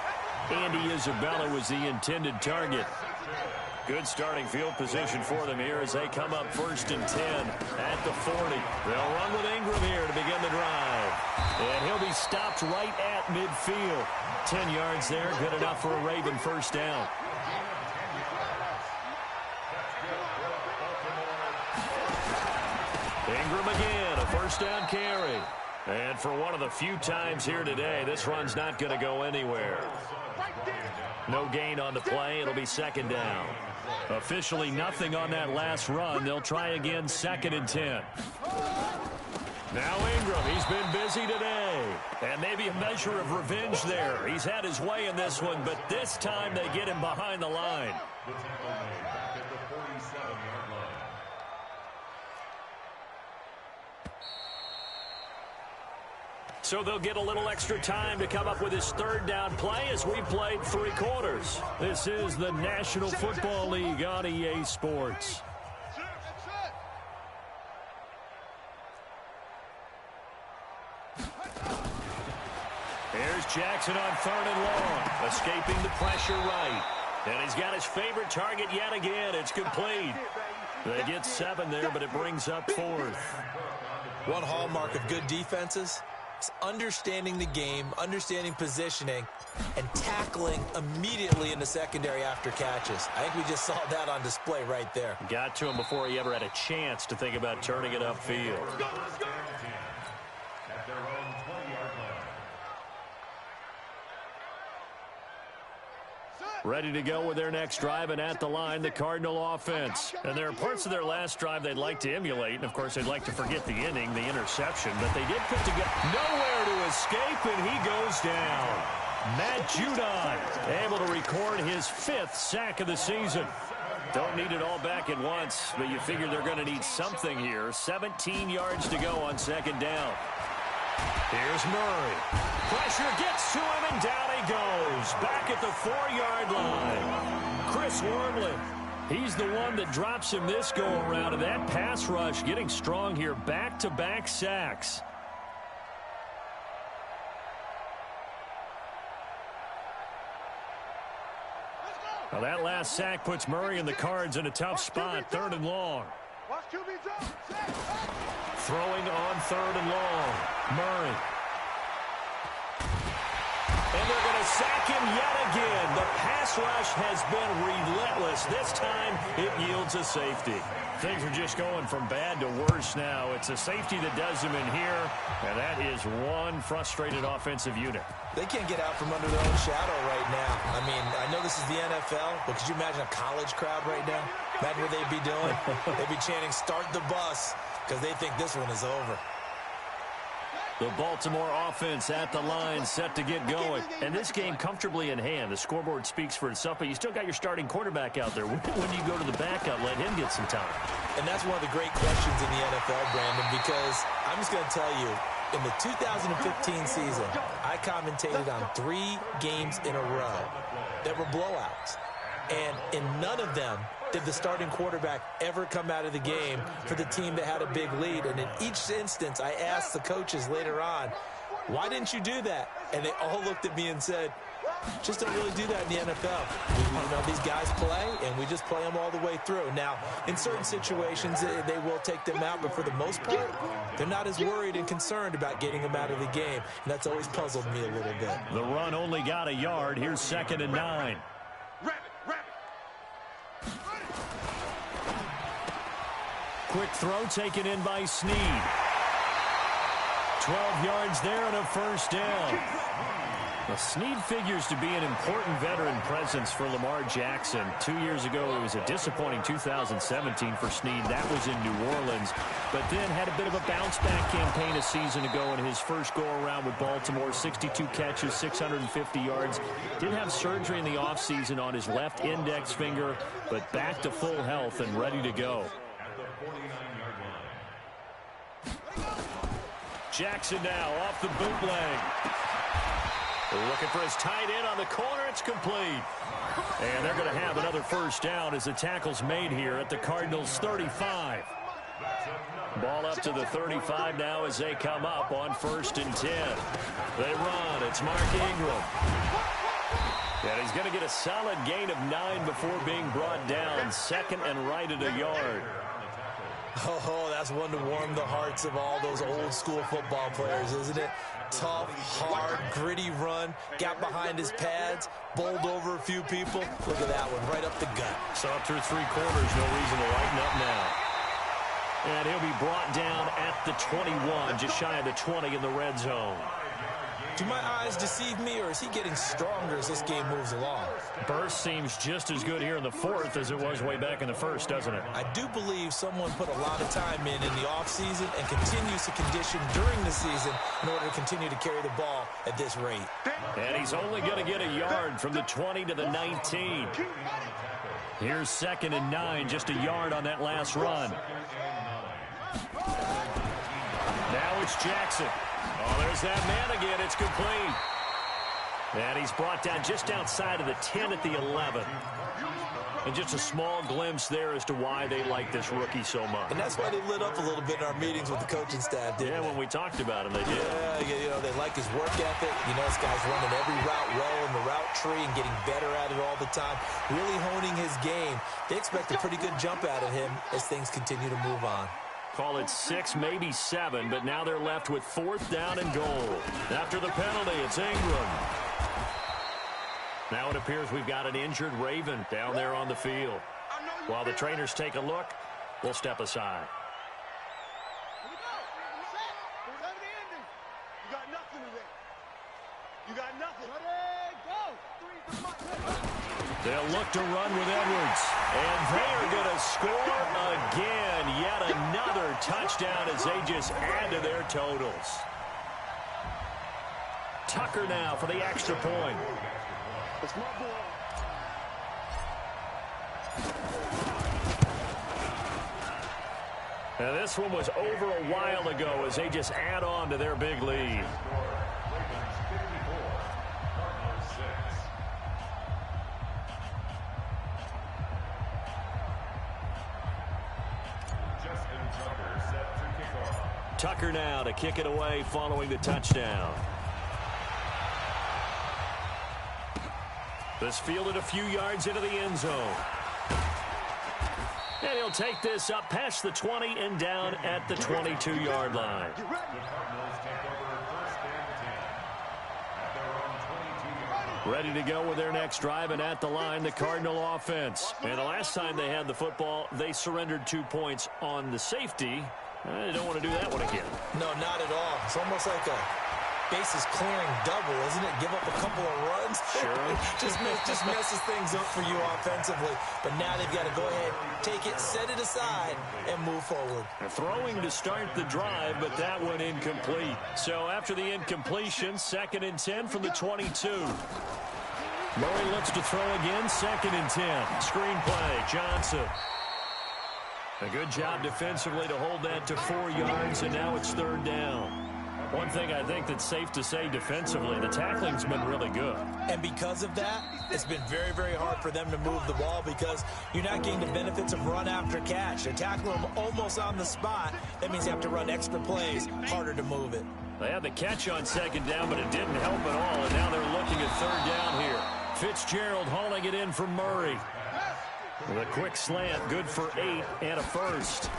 Andy Isabella was the intended target. Good starting field position for them here as they come up 1st and 10 at the 40. They'll run with Ingram here to begin the drive. And he'll be stopped right at midfield. 10 yards there, good enough for a Raven first down. Ingram again, a first down carry. And for one of the few times here today, this run's not going to go anywhere. No gain on the play. It'll be 2nd down. Officially nothing on that last run. They'll try again 2nd and 10. Now Ingram, he's been busy today. And maybe a measure of revenge there. He's had his way in this one, but this time they get him behind the line. So they'll get a little extra time to come up with his 3rd down play as we've played 3 quarters. This is the National Football League on EA Sports. Here's Jackson on 3rd and long, escaping the pressure right. And he's got his favorite target yet again. It's complete. They get 7 there, but it brings up 4th. One hallmark of good defenses is understanding the game, understanding positioning, and tackling immediately in the secondary after catches. I think we just saw that on display right there. Got to him before he ever had a chance to think about turning it upfield. Ready to go with their next drive, and at the line, the Cardinal offense. And there are parts of their last drive they'd like to emulate, and of course they'd like to forget the inning, the interception, but they did put together nowhere to escape, and he goes down. Matt Judon able to record his 5th sack of the season. Don't need it all back at once, but you figure they're going to need something here. 17 yards to go on 2nd down. Here's Murray. Pressure gets to him, and down he goes. Back at the 4-yard line. Chris Wormley. He's the one that drops him this go-around, and that pass rush getting strong here. Back-to-back sacks. Now that last sack puts Murray and the Cards in a tough spot, 3rd and long. Watch QB drop. Throwing on 3rd and long. Murray. And they're going to sack him yet again. The pass rush has been relentless. This time, it yields a safety. Things are just going from bad to worse now. It's a safety that does them in here, and that is one frustrated offensive unit. They can't get out from under their own shadow right now. I mean, I know this is the NFL, but could you imagine a college crowd right now? Imagine what they'd be doing. They'd be chanting, "Start the bus," because they think this one is over. The Baltimore offense at the line, set to get going. And this game comfortably in hand. The scoreboard speaks for itself, but you still got your starting quarterback out there. When do you go to the backup, let him get some time? And that's one of the great questions in the NFL, Brandon, because I'm just going to tell you, in the 2015 season, I commentated on 3 games in a row that were blowouts. And in none of them did the starting quarterback ever come out of the game for the team that had a big lead. And in each instance, I asked the coaches later on, why didn't you do that? And they all looked at me and said, just don't really do that in the NFL. You know, these guys play, and we just play them all the way through. Now, in certain situations, they will take them out, but for the most part, they're not as worried and concerned about getting them out of the game. And that's always puzzled me a little bit. The run only got a yard. Here's 2nd and 9. Quick throw taken in by Snead. 12 yards there and a first down. Now, Snead figures to be an important veteran presence for Lamar Jackson. 2 years ago, it was a disappointing 2017 for Snead. That was in New Orleans, but then had a bit of a bounce-back campaign a season ago in his first go-around with Baltimore. 62 catches, 650 yards. Did have surgery in the offseason on his left index finger, but back to full health and ready to go. Jackson now off the bootleg. Looking for his tight end on the corner. It's complete. And they're going to have another first down as the tackle's made here at the Cardinals' 35. Ball up to the 35 now as they come up on 1st and 10. They run. It's Mark Ingram. And he's going to get a solid gain of 9 before being brought down. 2nd and right at a yard. Oh, that's one to warm the hearts of all those old school football players, isn't it? Tough, hard, gritty run, got behind his pads, bowled over a few people. Look at that one, right up the gut. So up through 3 quarters, no reason to lighten up now. And he'll be brought down at the 21, just shy of the 20 in the red zone. Do my eyes deceive me, or is he getting stronger as this game moves along? Burst seems just as good here in the 4th as it was way back in the 1st, doesn't it? I do believe someone put a lot of time in the offseason and continues to condition during the season in order to continue to carry the ball at this rate. And he's only going to get a yard from the 20 to the 19. Here's 2nd and 9, just a yard on that last run. Now it's Jackson. Oh, there's that man again. It's complete. And he's brought down just outside of the 10 at the 11. And just a small glimpse there as to why they like this rookie so much. And that's why they lit up a little bit in our meetings with the coaching staff, didn't they? When we talked about him, they did. Yeah, you know, they like his work ethic. You know, this guy's running every route well in the route tree and getting better at it all the time. Really honing his game. They expect a pretty good jump out of him as things continue to move on. Call it 6, maybe 7, but now they're left with 4th down and goal. After the penalty, it's Ingram. Now it appears we've got an injured Raven down there on the field. While the trainers take a look, we'll step aside. You got nothing today. You got nothing. They'll look to run with Edwards. And they are going to score again. Yet another touchdown as they just add to their totals. Tucker now for the extra point. It's my ball. Now this one was over a while ago as they just add on to their big lead. Tucker now to kick it away following the touchdown. This fielded a few yards into the end zone. And he'll take this up past the 20 and down at the 22-yard line. The Cardinals take over first and 10 at their own 22-yard line. Ready to go with their next drive, and at the line, the Cardinal offense. And the last time they had the football, they surrendered 2 points on the safety. They don't want to do that one again. No, not at all. It's almost like a bases clearing double, isn't it? Give up a couple of runs. Sure. just messes things up for you offensively. But now they've got to go ahead, take it, set it aside, and move forward. They're throwing to start the drive, but that one incomplete. So after the incompletion, 2nd and 10 from the 22. Murray looks to throw again, 2nd and 10. Screen play, Johnson. A good job defensively to hold that to 4 yards, and now it's 3rd down. One thing I think that's safe to say defensively, the tackling's been really good. And because of that, it's been very, very hard for them to move the ball because you're not getting the benefits of run after catch. They tackle them almost on the spot. That means you have to run extra plays, harder to move it. They had the catch on 2nd down, but it didn't help at all, and now they're looking at 3rd down here. Fitzgerald hauling it in from Murray. With a quick slant, good for 8 and a first.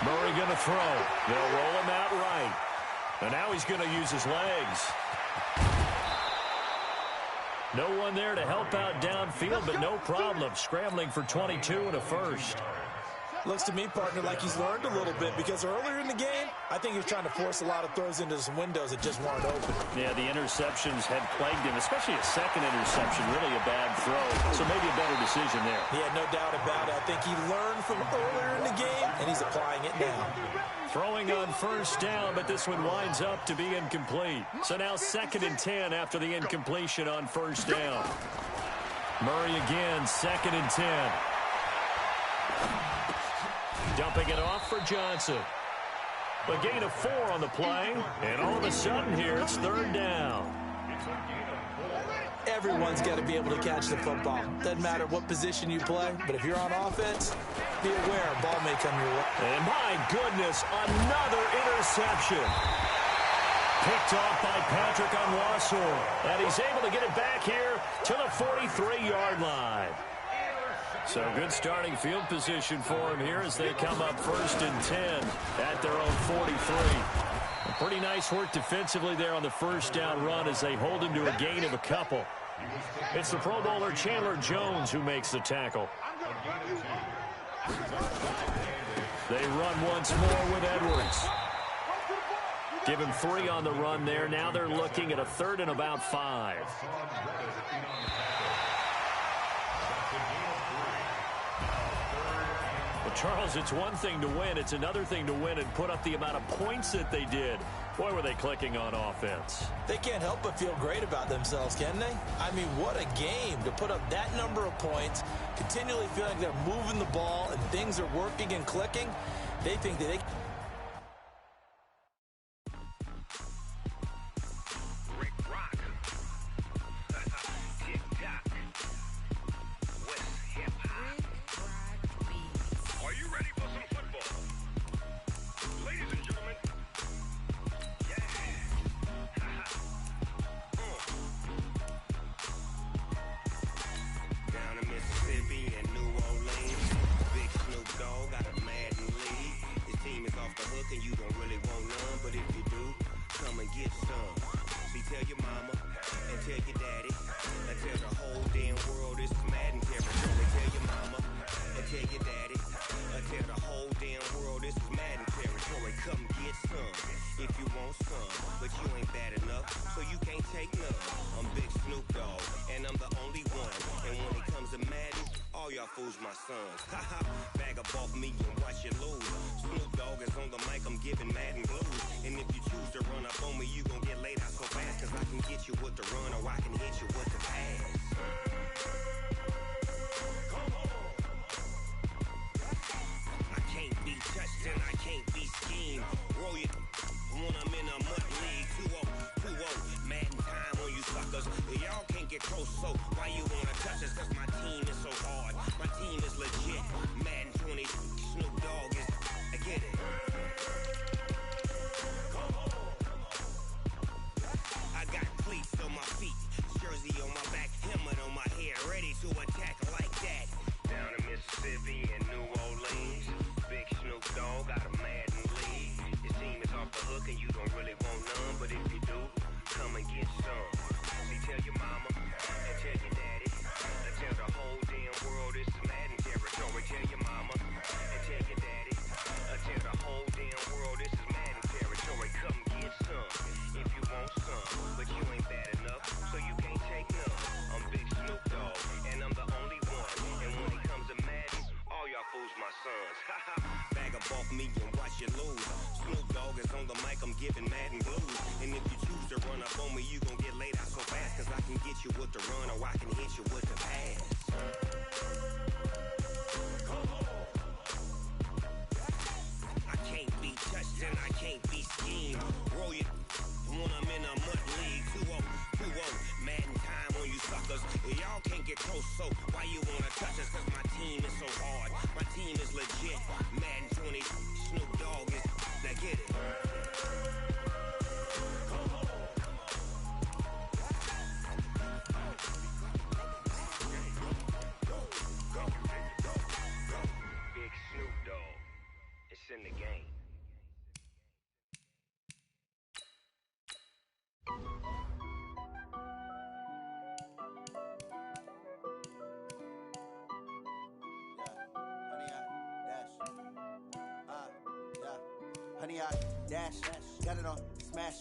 Murray going to throw. They'll roll him out right. And now he's going to use his legs. No one there to help out downfield, but no problem. Scrambling for 22 and a first. Looks to me, partner, like he's learned a little bit because earlier in the game, I think he was trying to force a lot of throws into some windows that just weren't open. Yeah, the interceptions had plagued him, especially a second interception, really a bad throw. So maybe a better decision there. Yeah, no doubt about it. I think he learned from earlier in the game, and he's applying it now. Throwing on 1st down, but this one winds up to be incomplete. So now 2nd and 10 after the incompletion on 1st down. Murray again, 2nd and 10. Dumping it off for Johnson. A gain of 4 on the play, and all of a sudden here it's 3rd down. Everyone's got to be able to catch the football. Doesn't matter what position you play, but if you're on offense, be aware a ball may come your way. And my goodness, another interception. Picked off by Patrick Onwuasor, and he's able to get it back here to the 43-yard line. So good starting field position for him here as they come up 1st and 10 at their own 43. Pretty nice work defensively there on the 1st down run as they hold him to a gain of a couple. It's the Pro Bowler Chandler Jones who makes the tackle. They run once more with Edwards. Give him 3 on the run there. Now they're looking at a 3rd and about 5. Well, Charles, it's one thing to win. It's another thing to win and put up the amount of points that they did. Boy, were they clicking on offense. They can't help but feel great about themselves, can they? I mean, what a game to put up that number of points, continually feel like they're moving the ball and things are working and clicking. They think that they... And you don't really want none, but if you do, come and get some. See, tell your mama and tell your daddy and tell the whole damn world this is Madden territory. Tell your mama and tell your daddy and tell the whole damn world this is Madden territory. Come get some if you want some, but you ain't bad enough, so you can't take none. I'm Big Snoop Dogg, and I'm the only one. And when it comes to Madden, all y'all fools my sons. Haha, bag up off me and watch you lose. Snoop Dogg is on the mic, I'm giving Madden blues. And if you choose to run up on me, you gon' get laid out so fast. Cause I can get you with the run or I can hit you with the pass. I can't be touched and I can't be schemed. Roll you when I'm in a mud league. 2-0, Madden time on you suckers. Y'all can't get close, so why you wanna touch us? Cause my team is so hard. My team is legit. Madden 20, Snoop Dogg is... I get it. I got cleats on my feet, jersey on my back, helmet on my head, ready to attack like that. Down in Mississippi and New get some. See, tell your mama and tell your daddy. And tell the whole damn world this is Madden territory. Tell your mama and tell your daddy. And tell the whole damn world this is Madden territory. Come get some if you want some. But you ain't bad enough, so you can't take none. I'm Big Snoop Dogg, and I'm the only one. And when it comes to Madden, all y'all fools my sons. Bag up off me and watch you lose. Snoop Dogg is on the mic, I'm giving Madden blues. And if you choose to run up on me, you gon' get laid out so fast. Cause I can get you with the run or I can hit you with the pass. I can't be touched and I can't be schemed. Roll you when I'm in a mud league. 2-0, Madden time on you suckers. Y'all can't get close, so why you wanna touch us? Cause my team is so hard, my team is legit. Madden 20, Snoop Dogg is, now get it. Big Snoop Dogg, it's in the game. Honey, I dash, got it on smash,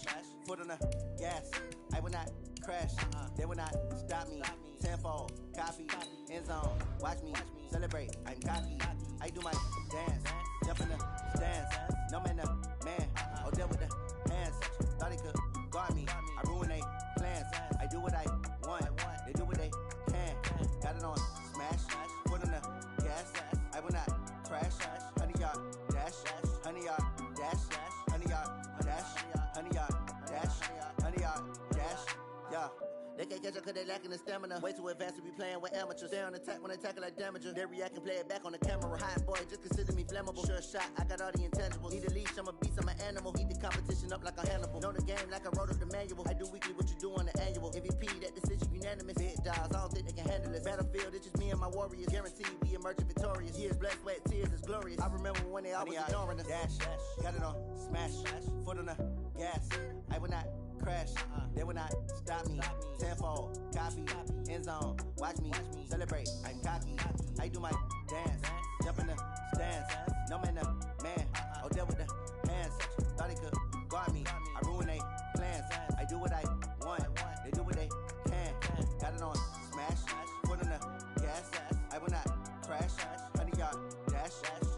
foot on the gas. I will not crash, they will not stop me. Tenfold, copy, end zone, watch me celebrate. I'm cocky, I do my dance, jump in the stands. No man, man, oh deal with the hands. Thought he could guard me, I ruin they plans. I do what I want, they do what they can. Got it on smash, foot on the gas. I will not crash, honey, y'all dash, honey, y'all dash, honey, y'all dash, honey, y'all dash, honey, y'all dash, yeah. They can't catch up cause they lacking the stamina. Way too advanced to be playing with amateurs. Stay on attack when they tackle like damager. They react and play it back on the camera. Hot boy, just consider me flammable. Sure shot, I got all the intangibles. Need a leash, I'm a beast, I'm an animal. Heat the competition up like a Hannibal. Know the game like I wrote up the manual. I do weekly what you do on the annual. MVP, that decision unanimous. Big dogs, I don't think they can handle it. Battlefield, it's just me and my warriors. Guaranteed we emerge victorious. Years, blood, sweat, tears, it's glorious. I remember when they always ignoring us. Dash, got it on smash, foot on the gas. I will not crash, they will not stop me. Tenfold, copy, end zone, watch me celebrate. I'm cocky, I do my dance, jump in the stands. No man, man, oh deal with the hands. Thought he could guard me, I ruin they plans. I do what I want, they do what they can. Got it on smash, foot on the gas. I will not crash, honey, y'all dash,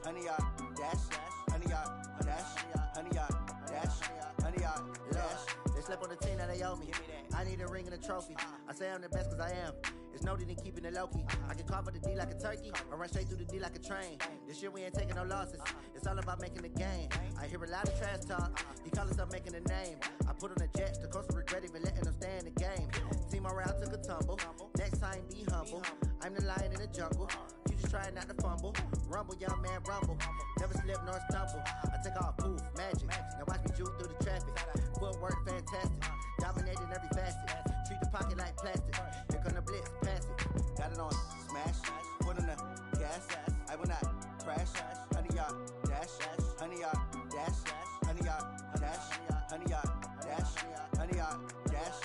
honey, y'all dash, honey, y'all dash, honey, y'all dash, honey, y'all dash. They slept on the team, now they owe me. I need a ring and a trophy. I say I'm the best cause I am. It's no need in keeping it low-key. I can carve up the D like a turkey or run straight through the D like a train. This year we ain't taking no losses. It's all about making the game. I hear a lot of trash talk. He call himself making a name. I put on the Jets. The coach will regret even letting them stay in the game. Team morale took a tumble. Next time be humble. I'm the lion in the jungle. You just try not to fumble. Rumble, young man, rumble. Never slip nor stumble. I take off, poof, magic. Now watch me juke through the traffic. Footwork fantastic. Dominating every facet. Treat the pocket like plastic. Here come the blitz, pass it. Got it on smash, foot on the gas. I will not crash. Honey, y'all dash, honey, y'all dash, honey, y'all dash, honey, y'all dash, honey, y'all dash.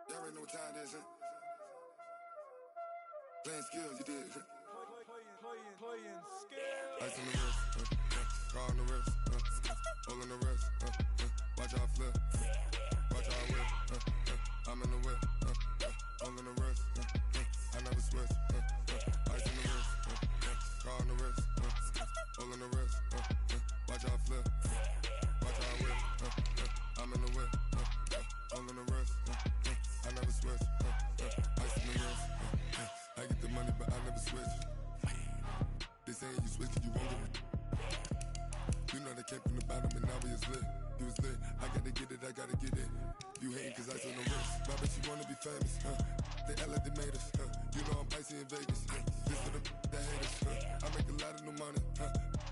Y'all already know what time it is, huh? Playing skills, you did. Playing skills. Ice on the wrist, car on the wrist, hole in the wrist, watch how I flip, watch how I whip, I'm in the whip, hole in the wrist, I never switch, ice on the wrist, car on the wrist, hole in the wrist, watch how I flip, watch how I whip, I'm in the whip, hole in the wrist, I never switch, ice on the wrist, I get the money but I never switch. They saying you switch 'cause you won't get it. You know they came from the bottom and now we is lit. You was lit, I gotta get it, I gotta get it. You hating 'cause I on the wrist. My bitch, you wanna be famous, They act like they made us, You know I'm icy in Vegas, This for the that hate us, I make a lot of new money,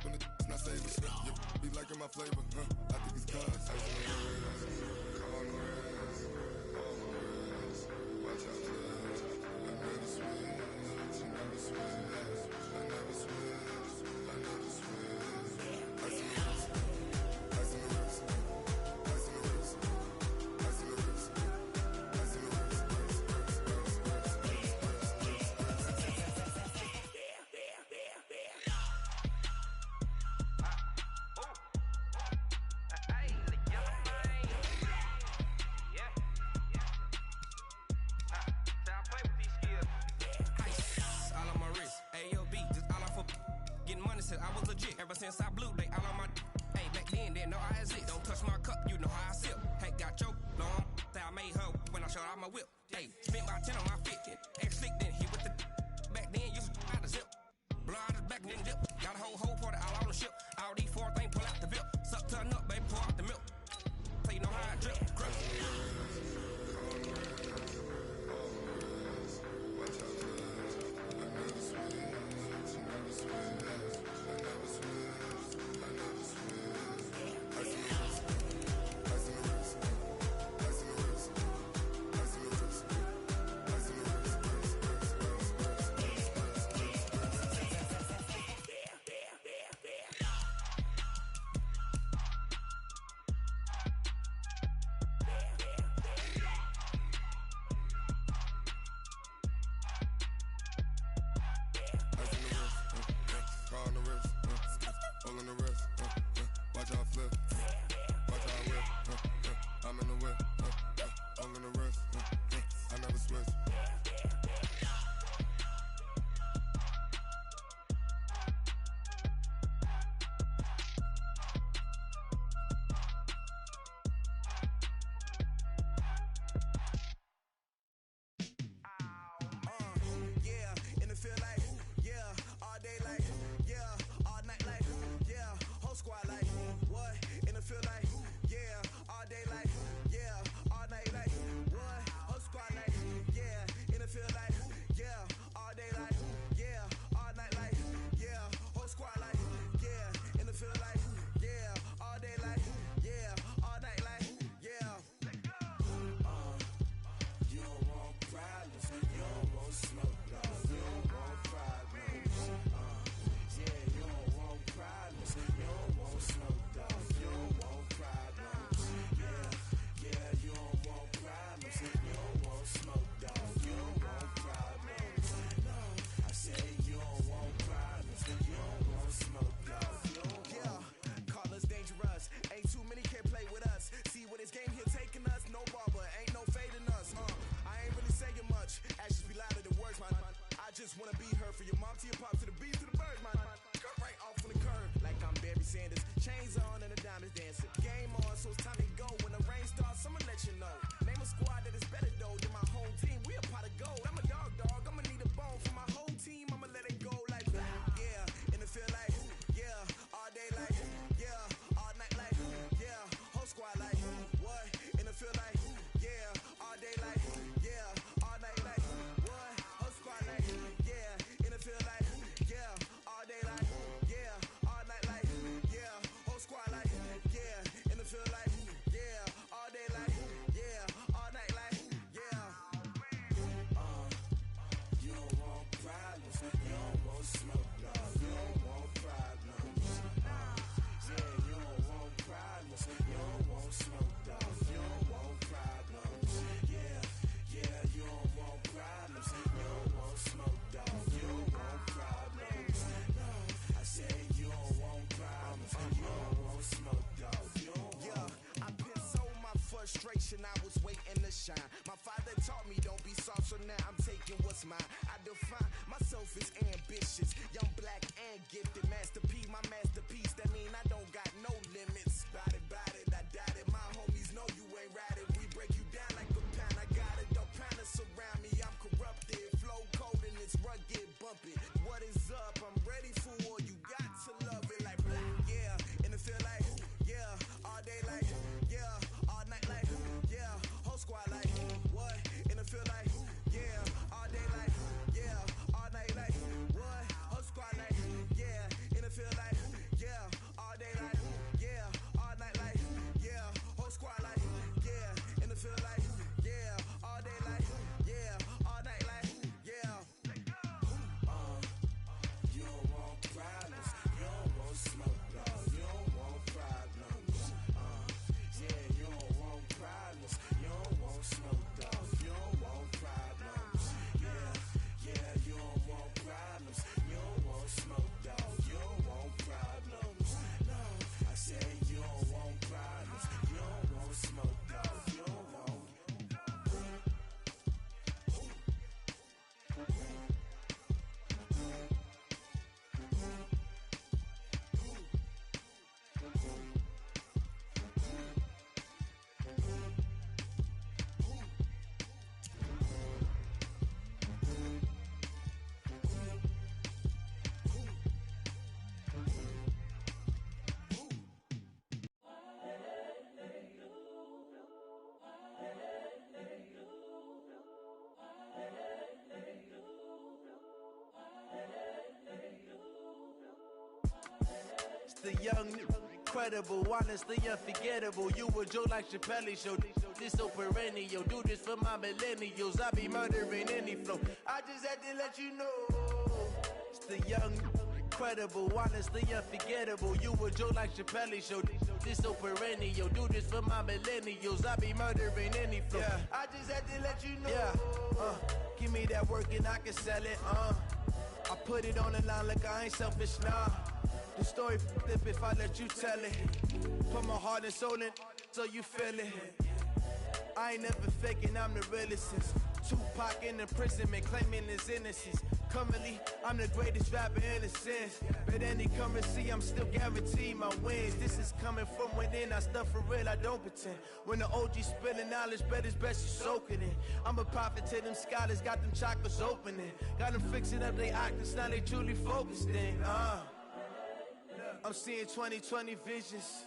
When it's not savers, You be liking my flavor, I think it's cause ice on the wrist, car on the wrist, Southside Blue, they all on my. Hey, back then, didn't know I exist. Don't touch my cup, you know how I sip. Hey, got your long. That I made her when I showed out my whip. Hey, spent about 10 on my 50. Ex-slick, then hit with the. Back then, used to out the zip. Blow out his back, then dip. Got a whole party all on the ship. All these four things pull out the VIP. Suck, turn up, baby, pour out the milk. So you know how I drip. Grip. Yeah, The young, incredible, honestly unforgettable. You a Joe like Chappelle show. This so perennial. Do this for my millennials. I be murdering any flow. I just had to let you know. It's the young, incredible, honestly unforgettable. You a Joe like Chappelle show. This so perennial. Do this for my millennials. I be murdering any flow. Yeah. I just had to let you know. Yeah. Give me that work and I can sell it. I put it on the line like I ain't selfish, nah. The story flip if I let you tell it. Put my heart and soul in so you feel it. I ain't never faking, I'm the realest since Tupac in imprisonment, claiming his innocence. Currently, I'm the greatest rapper in a sense. But any currency, I'm still guaranteed my wins. This is coming from within, I stuff for real, I don't pretend. When the OG spilling knowledge, bet it's best you soak it in. I'm a prophet to them scholars, got them chakras opening. Got them fixing up they octaves, now they truly focused in. I'm seeing 2020 visions.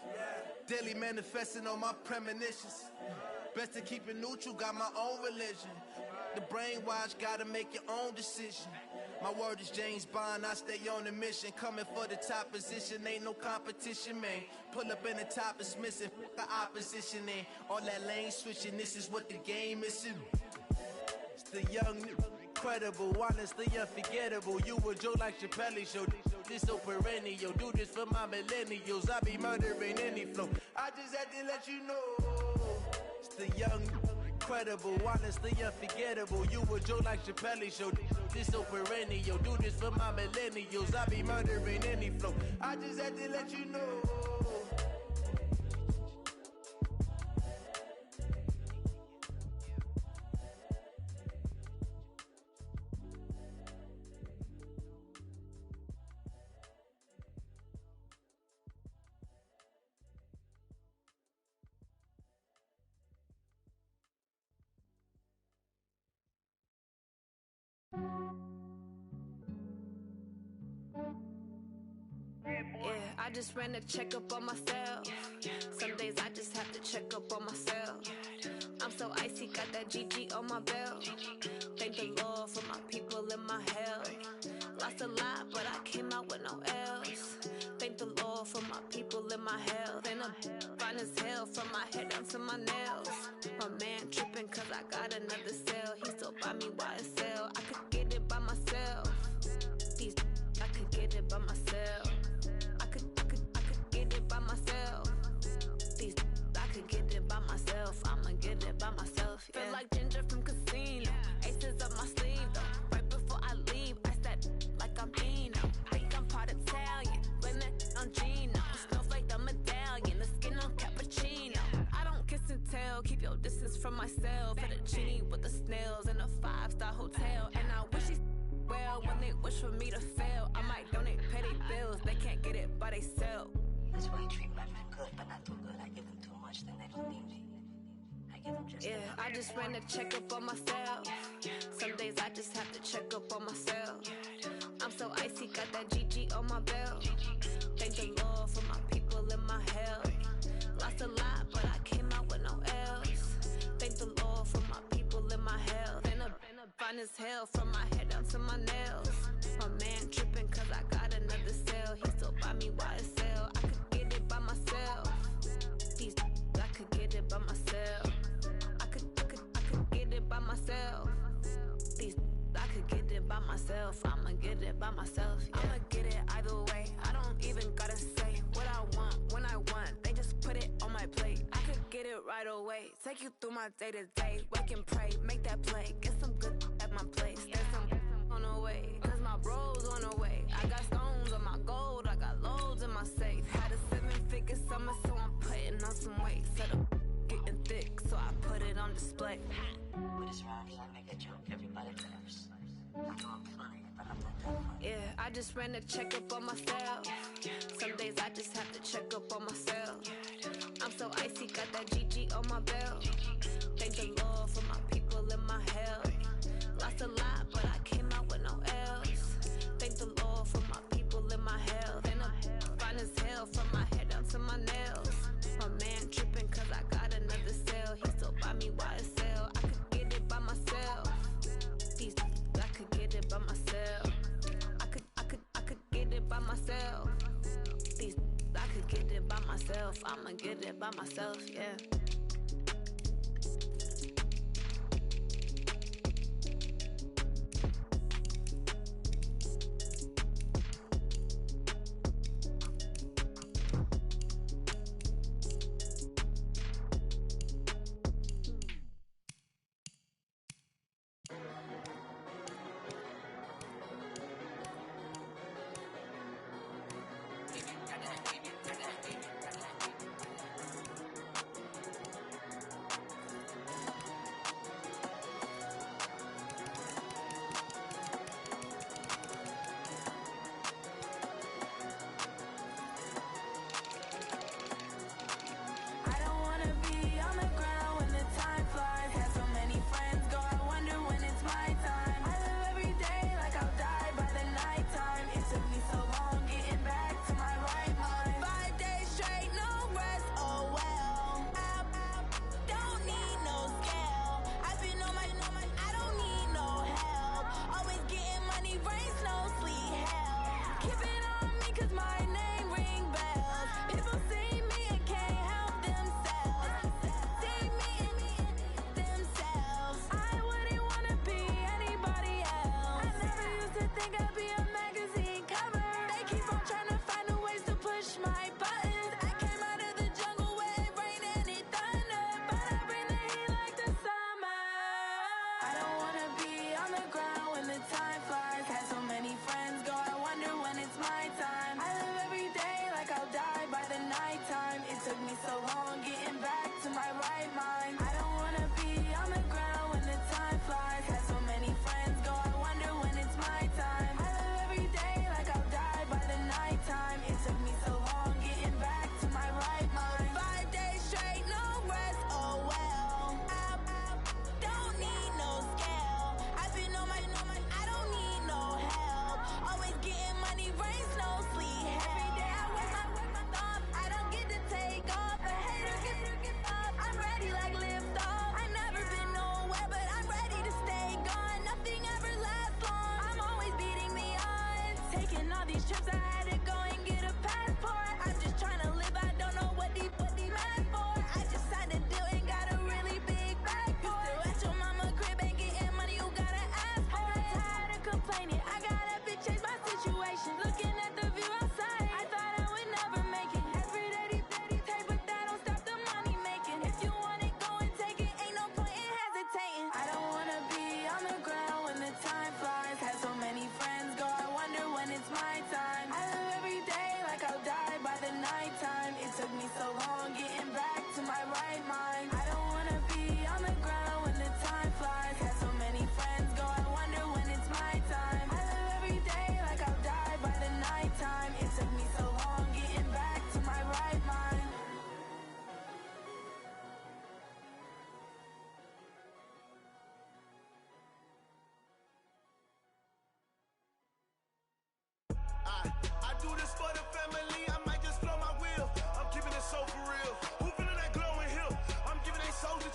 Daily manifesting on my premonitions. Best to keep it neutral, got my own religion. The brainwash, gotta make your own decision. My word is James Bond, I stay on a mission. Coming for the top position, ain't no competition, man. Pull up in the top is missing, the opposition in. All that lane switching, this is what the game is. It's the young, incredible, honestly unforgettable. You a Joe like Chappelle show. This so perennial. Do this for my millennials. I be murdering any flow. I just had to let you know. It's the young, incredible, honestly unforgettable. You a Joe like Chappelle show. This so perennial. Do this for my millennials. I be murdering any flow. I just had to let you know. I just ran a checkup on myself. Some days I just have to check up on myself. I'm so icy, got that GG on my belt. Thank the Lord for my people in my health. Lost a lot, but I came out with no L's. Thank the Lord for my people in my health. And I'm fine as hell from my head down to my nails. My man tripping cause I got another cell. He still buy me YSL. I could get it by myself. I could get it by myself. I could get it by myself. I could get it by myself. I'ma get it by myself. Yeah. Feel like Ginger from Casino. Aces up my sleeve though. Right before I leave, I said like I'm Dino. Think I'm part Italian. Blame it on Gino. Snowflake the medallion. The skin on cappuccino. I don't kiss and tell. Keep your distance from myself. Fettuccine with the snails in a 5-star hotel. And I wish he's well when they wish for me to fail. I might donate petty bills. They can't get it by themselves. That's why you treat women good, but not too good. I give them too much, then they don't need me. I give them just enough. I just ran a checkup on myself. Some days I just have to check up on myself. I'm so icy, got that GG on my belt. Thank the Lord for my people in my health. Lost a lot, but I came out with no L's. Thank the Lord for my people in my health. And I'm fine as hell from my head down to my nails. My man tripping cause I got another cell. He still buy me YSL. I could get it by myself. I could get it by myself. I could get it by myself. I could get it by myself. I'ma get it by myself. Yeah. I'ma get it either way. I don't even gotta say what I want when I want. They just put it on my plate. I could get it right away. Take you through my day to day. Wake and pray, make that play. Get some good at my place. There's some on the way, cause my bros on the way. I got stones on my gold, I got loads in my safe. Had a 7-figure summer, so I'm putting on some weight. Set up getting thick, so I put it on display. With this rhymes, I make a joke, everybody laughs. I know I'm funny, but I'm not that funny. Yeah, I just ran a checkup on myself. Some days I just have to check up on myself. I'm so icy, got that GG on my belt. Thank the Lord for my people in my health. Lost a lot, but I came out with no L's. Thank the Lord for my people in my health. And I'm fine as hell from my head down to my nails. My man tripping cause I got another cell. He still buy me YSL. I could get it by myself. I could get it by myself. I could get it by myself. by myself. I'ma get it by myself, yeah.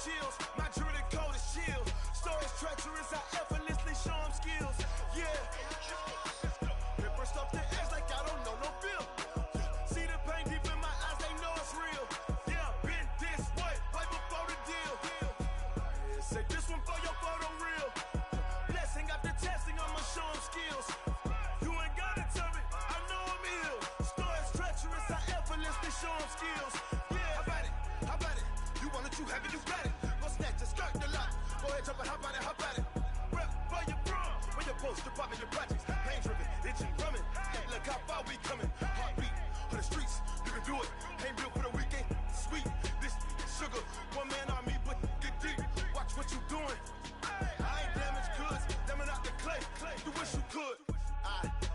Chills, my jewelry code is chill. Storage treacherous, I effortlessly show them skills. Yeah, paper stuff the edge like I don't know no feel. See the pain deep in my eyes, they know it's real. Yeah, been this way, right before the deal. Say this one for your photo real. Blessing after testing, I'ma show them skills. You ain't gotta tell me, I know I'm ill. Storage treacherous, I effortlessly show them skills. Yeah, how about it? How about it? You want it, you have it, you got it. Go snatch the skirt, the lot. Go ahead, jump it, hop on it, hop on it. Rep for your bro, when your poster popping your projects. Pain driven, itching, drumming. Look how far we coming. Heartbeat for the streets, you can do it. Ain't built for the weekend. Sweet, this sugar. One man army, but get deep. Watch what you doing. I ain't damaged goods, damn out the clay. You wish you could.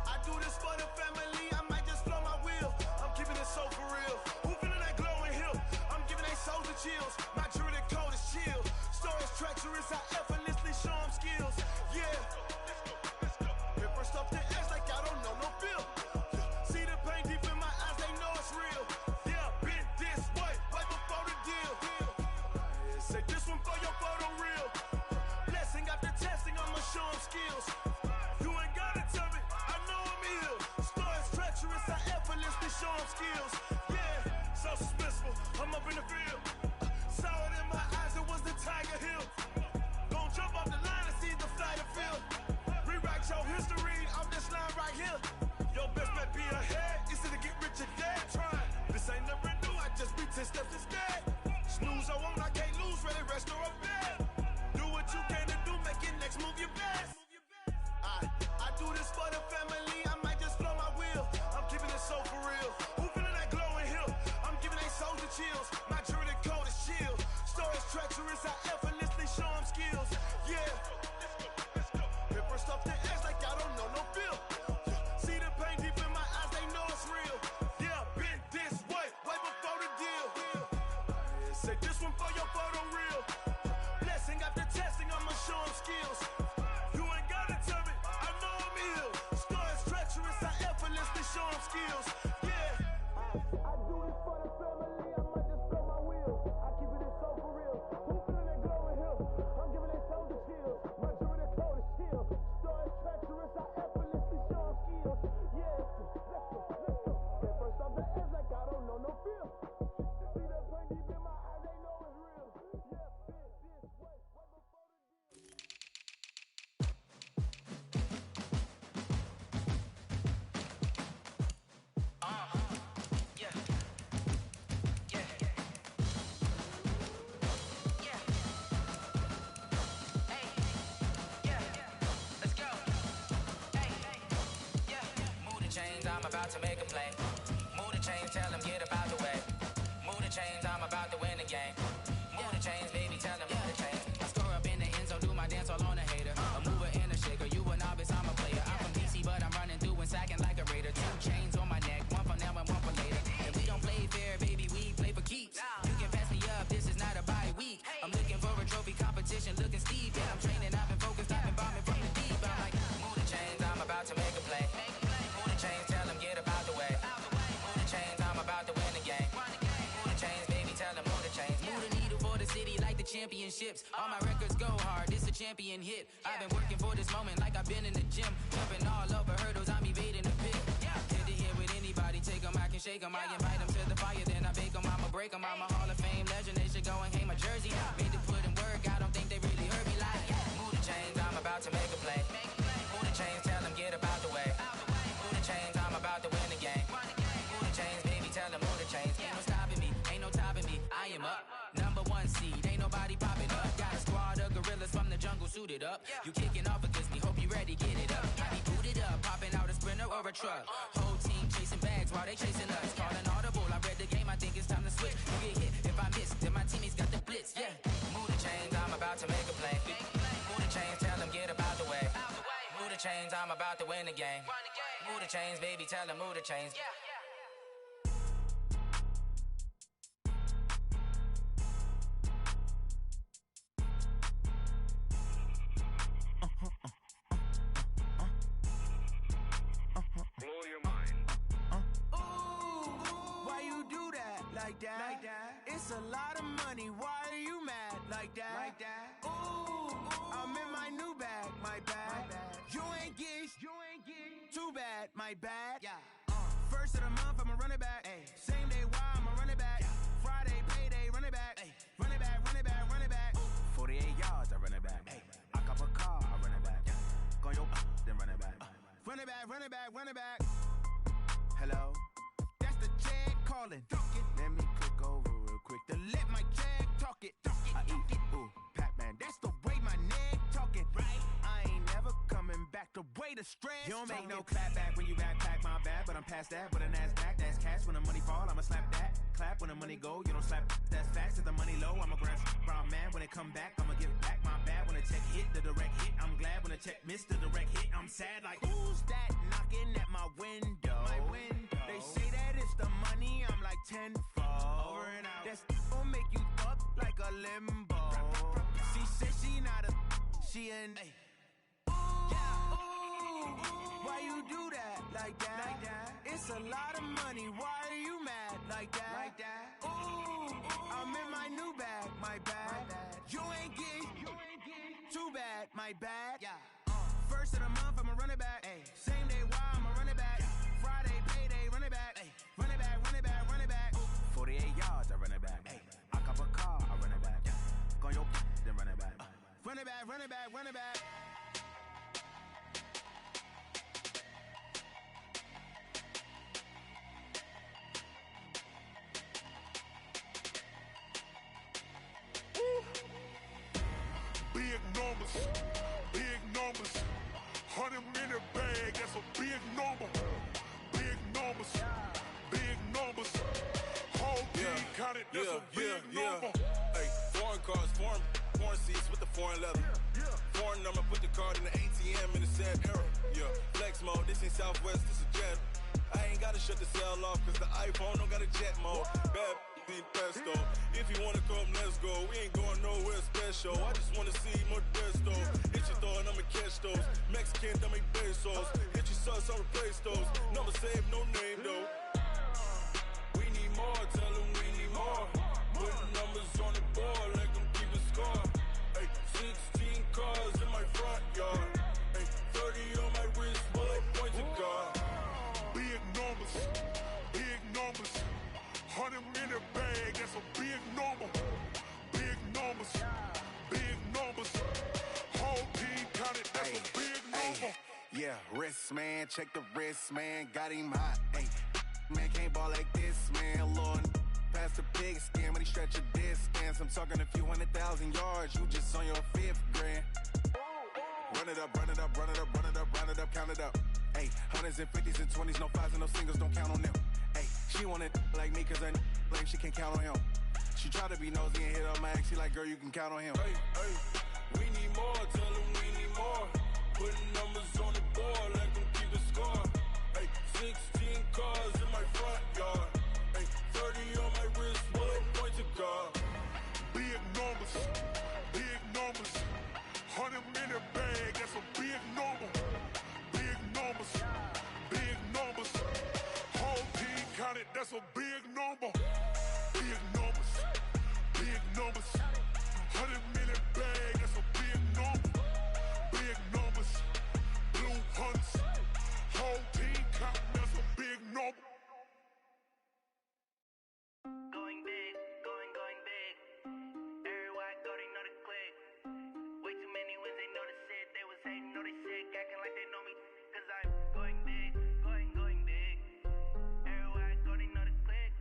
I do this for the family. I might just blow my wheel. I'm keeping it so for real. Who feeling that glowing hill? I'm giving they souls the chills. My jewelry code is chill. Storage treacherous, I effortlessly show them skills. Yeah. Paper stuff the edge like I don't know no feel. See the pain deep in my eyes, they know it's real. Yeah, no feel. See that pain deep in my eyes, they know it's real. Yeah, this way, way before the deal. I'm about to make a play. Move the chains, tell them get about the way. Move the chains, I'm about to win the game. Move the chains, baby, tell them move the chains. I score up in the end zone, do my dance all on a hater. A mover and a shaker, you a novice, I'm a player. I'm from DC, but I'm running through and sacking like a raider. 2 chains on my neck, one for now and one for later. And we don't play fair, baby, we play for keeps. You can pass me up, this is not a bye week. I'm looking for a trophy competition, looking steep. Yeah, I'm training, I've been focused, I've been bombing from the deep. I'm like, move the chains, I'm about to make a play. Move the chains, tell them get about the way. Move the chains, I'm about to win the game. Move the chains, baby, tell them move the chains. Move the needle for the city like the championships. All my records go hard, this a champion hit. I've been working for this moment like I've been in the gym. Jumping all over hurdles, I'm evading the pit. Head to head with anybody, take them, I can shake them. I invite them to the fire, then I bake them, I'ma break them. I'm a Hall of Fame legend, they should go and hang my jersey. Made to put in work, I don't think they really heard me like. Move the chains, I'm about to make a play. Move the chains, tell them get about the way. Move the chains, I'm about to win the game. Move the chains, baby, tell them move the chains. Ain't no stopping me, ain't no topping me, I am up. Number 1 seed, ain't nobody popping up. Got a squad of gorillas from the jungle suited up. You kicking off against me, hope you ready, get it up. I be booted up, popping out a sprinter or a truck. Whole team chasing bags while they chasing us. Calling audible, I read the game, I think it's time to switch. You get hit, if I miss, then my teammates got the blitz, yeah. Move the chains, I'm about to make a play. Move the chains, tell them get about the way. Move the chains, I'm about to win the game. Move the chains, baby, tell them move the chains. Blow your mind. Why you do that like that? It's a lot of money. Why are you mad like that? I'm in my new bag, my bad. You ain't geeks, too bad, my bad. First of the month, I'ma run it back. Same day, why I'ma run it back. Friday, payday, run it back. Run it back, run it back, run it back. 48 yards, I run it back. I cop a car, I run it back. Go your then run it back. Run it back, run it back, run it back. Hello, that's the jag calling. Let me click over real quick to let my jag talk it. I eat, ooh, Pac-Man, that's the way my neck talking. Right, I ain't never coming back the way the stress. You don't make no clap back when you backpack, my bad, but I'm past that. With a NASDAQ, that's cash. When the money fall, I'ma slap that. Clap when the money go, you don't slap. That's facts. If the money low, I'ma grab brown man. When it come back, I'ma give back my bad. When the check hit, the direct hit, I'm glad. When the check missed the direct hit, I'm sad. Like, who's that knocking at my window? They say that it's the money, I'm like tenfold. Over and out. That's gon' make you up like a limbo. She said she not a, she an. Why you do that like that? It's a lot of money. Why are you mad like that? I'm in my new bag, my bad. You ain't geek, too bad, my bad. First of the month, I'ma run it back. Same day, why I'ma run it back. Friday, payday, run it back. Run it back, run it back, run it back. 48 yards, I run it back. I cop a car, I run it back. Go your then run it back. Run it back, run it back, run it back. Big numbers, 100 minute bag, that's a big number. Big numbers, whole team counted, that's a big number. Hey, foreign cars, foreign seats with the foreign leather. Foreign number, put the card in the ATM in the sad era. Yeah, flex mode, this ain't Southwest, this is jet. I ain't gotta shut the cell off, cause the iPhone don't got a jet mode. Bad need pesto. If you wanna come, let's go. We ain't going nowhere special. I just wanna see Modesto. Hit your throw and I'ma catch those. Mexican, don't make pesos. Hit your sus, I'll replace those. Number save, no name though. We need more, tell them we need more. Put numbers on the board, let them keep a score. Hey, 16 cars in my front yard. Hey, 30 on my wrist, bullet points a car. Big numbers, 100 in a bag, that's a big number. Big numbers, big numbers. Whole team counted, that's a big number. Yeah, wrist, man, check the wrist, man, got him hot. Ay, man, can't ball like this, man, Lord. Past the pig skin when he stretch a distance. I'm talking a few 100,000 yards, you just on your 5th grand. Run it up, run it up, run it up, run it up, run it up, count it up. Ay, hundreds and 50s and 20s, no 5s and no singles, don't count on them. Ay, she want it like me cause her lame, she can't count on him. She try to be nosy and hit up my ex, she like, girl, you can count on him. Hey, we need more, tell them we need more. Putting numbers on the board, let them keep the score. Hey, 16 cars in my front yard. Hey, 30 on my wrist, bullet point to God. Big numbers, big numbers. 100 in a bag, that's a big number. Big numbers, big numbers. Whole team counted, that's a big number. Big numbers, big numbers. 100 in a bag, that's a big number. Big numbers, blue hunts. Whole team counting, that's a big number. Going big, going big. Everywhere I go, they know the click. Way too many wins, they know the shit. They was hating, know they sick, acting like they know me. Cause I'm going big, going big. Everywhere I go, they know the click.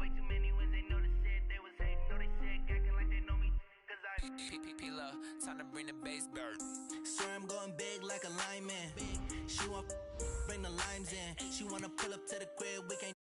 Way too many wins, they know the shit. They was hating, know they sick, acting like they know me. Cause I'm P-P-P-Love, time to bring the bass bird. Sir, I'm going big like a lineman. She want bring the limes in. She wanna pull up to the crib, we can't